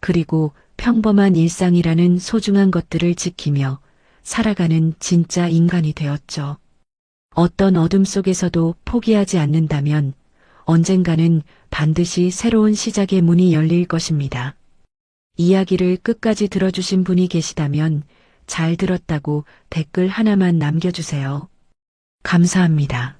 그리고 평범한 일상이라는 소중한 것들을 지키며 살아가는 진짜 인간이 되었죠. 어떤 어둠 속에서도 포기하지 않는다면 언젠가는 반드시 새로운 시작의 문이 열릴 것입니다. 이야기를 끝까지 들어주신 분이 계시다면 잘 들었다고 댓글 하나만 남겨주세요. 감사합니다.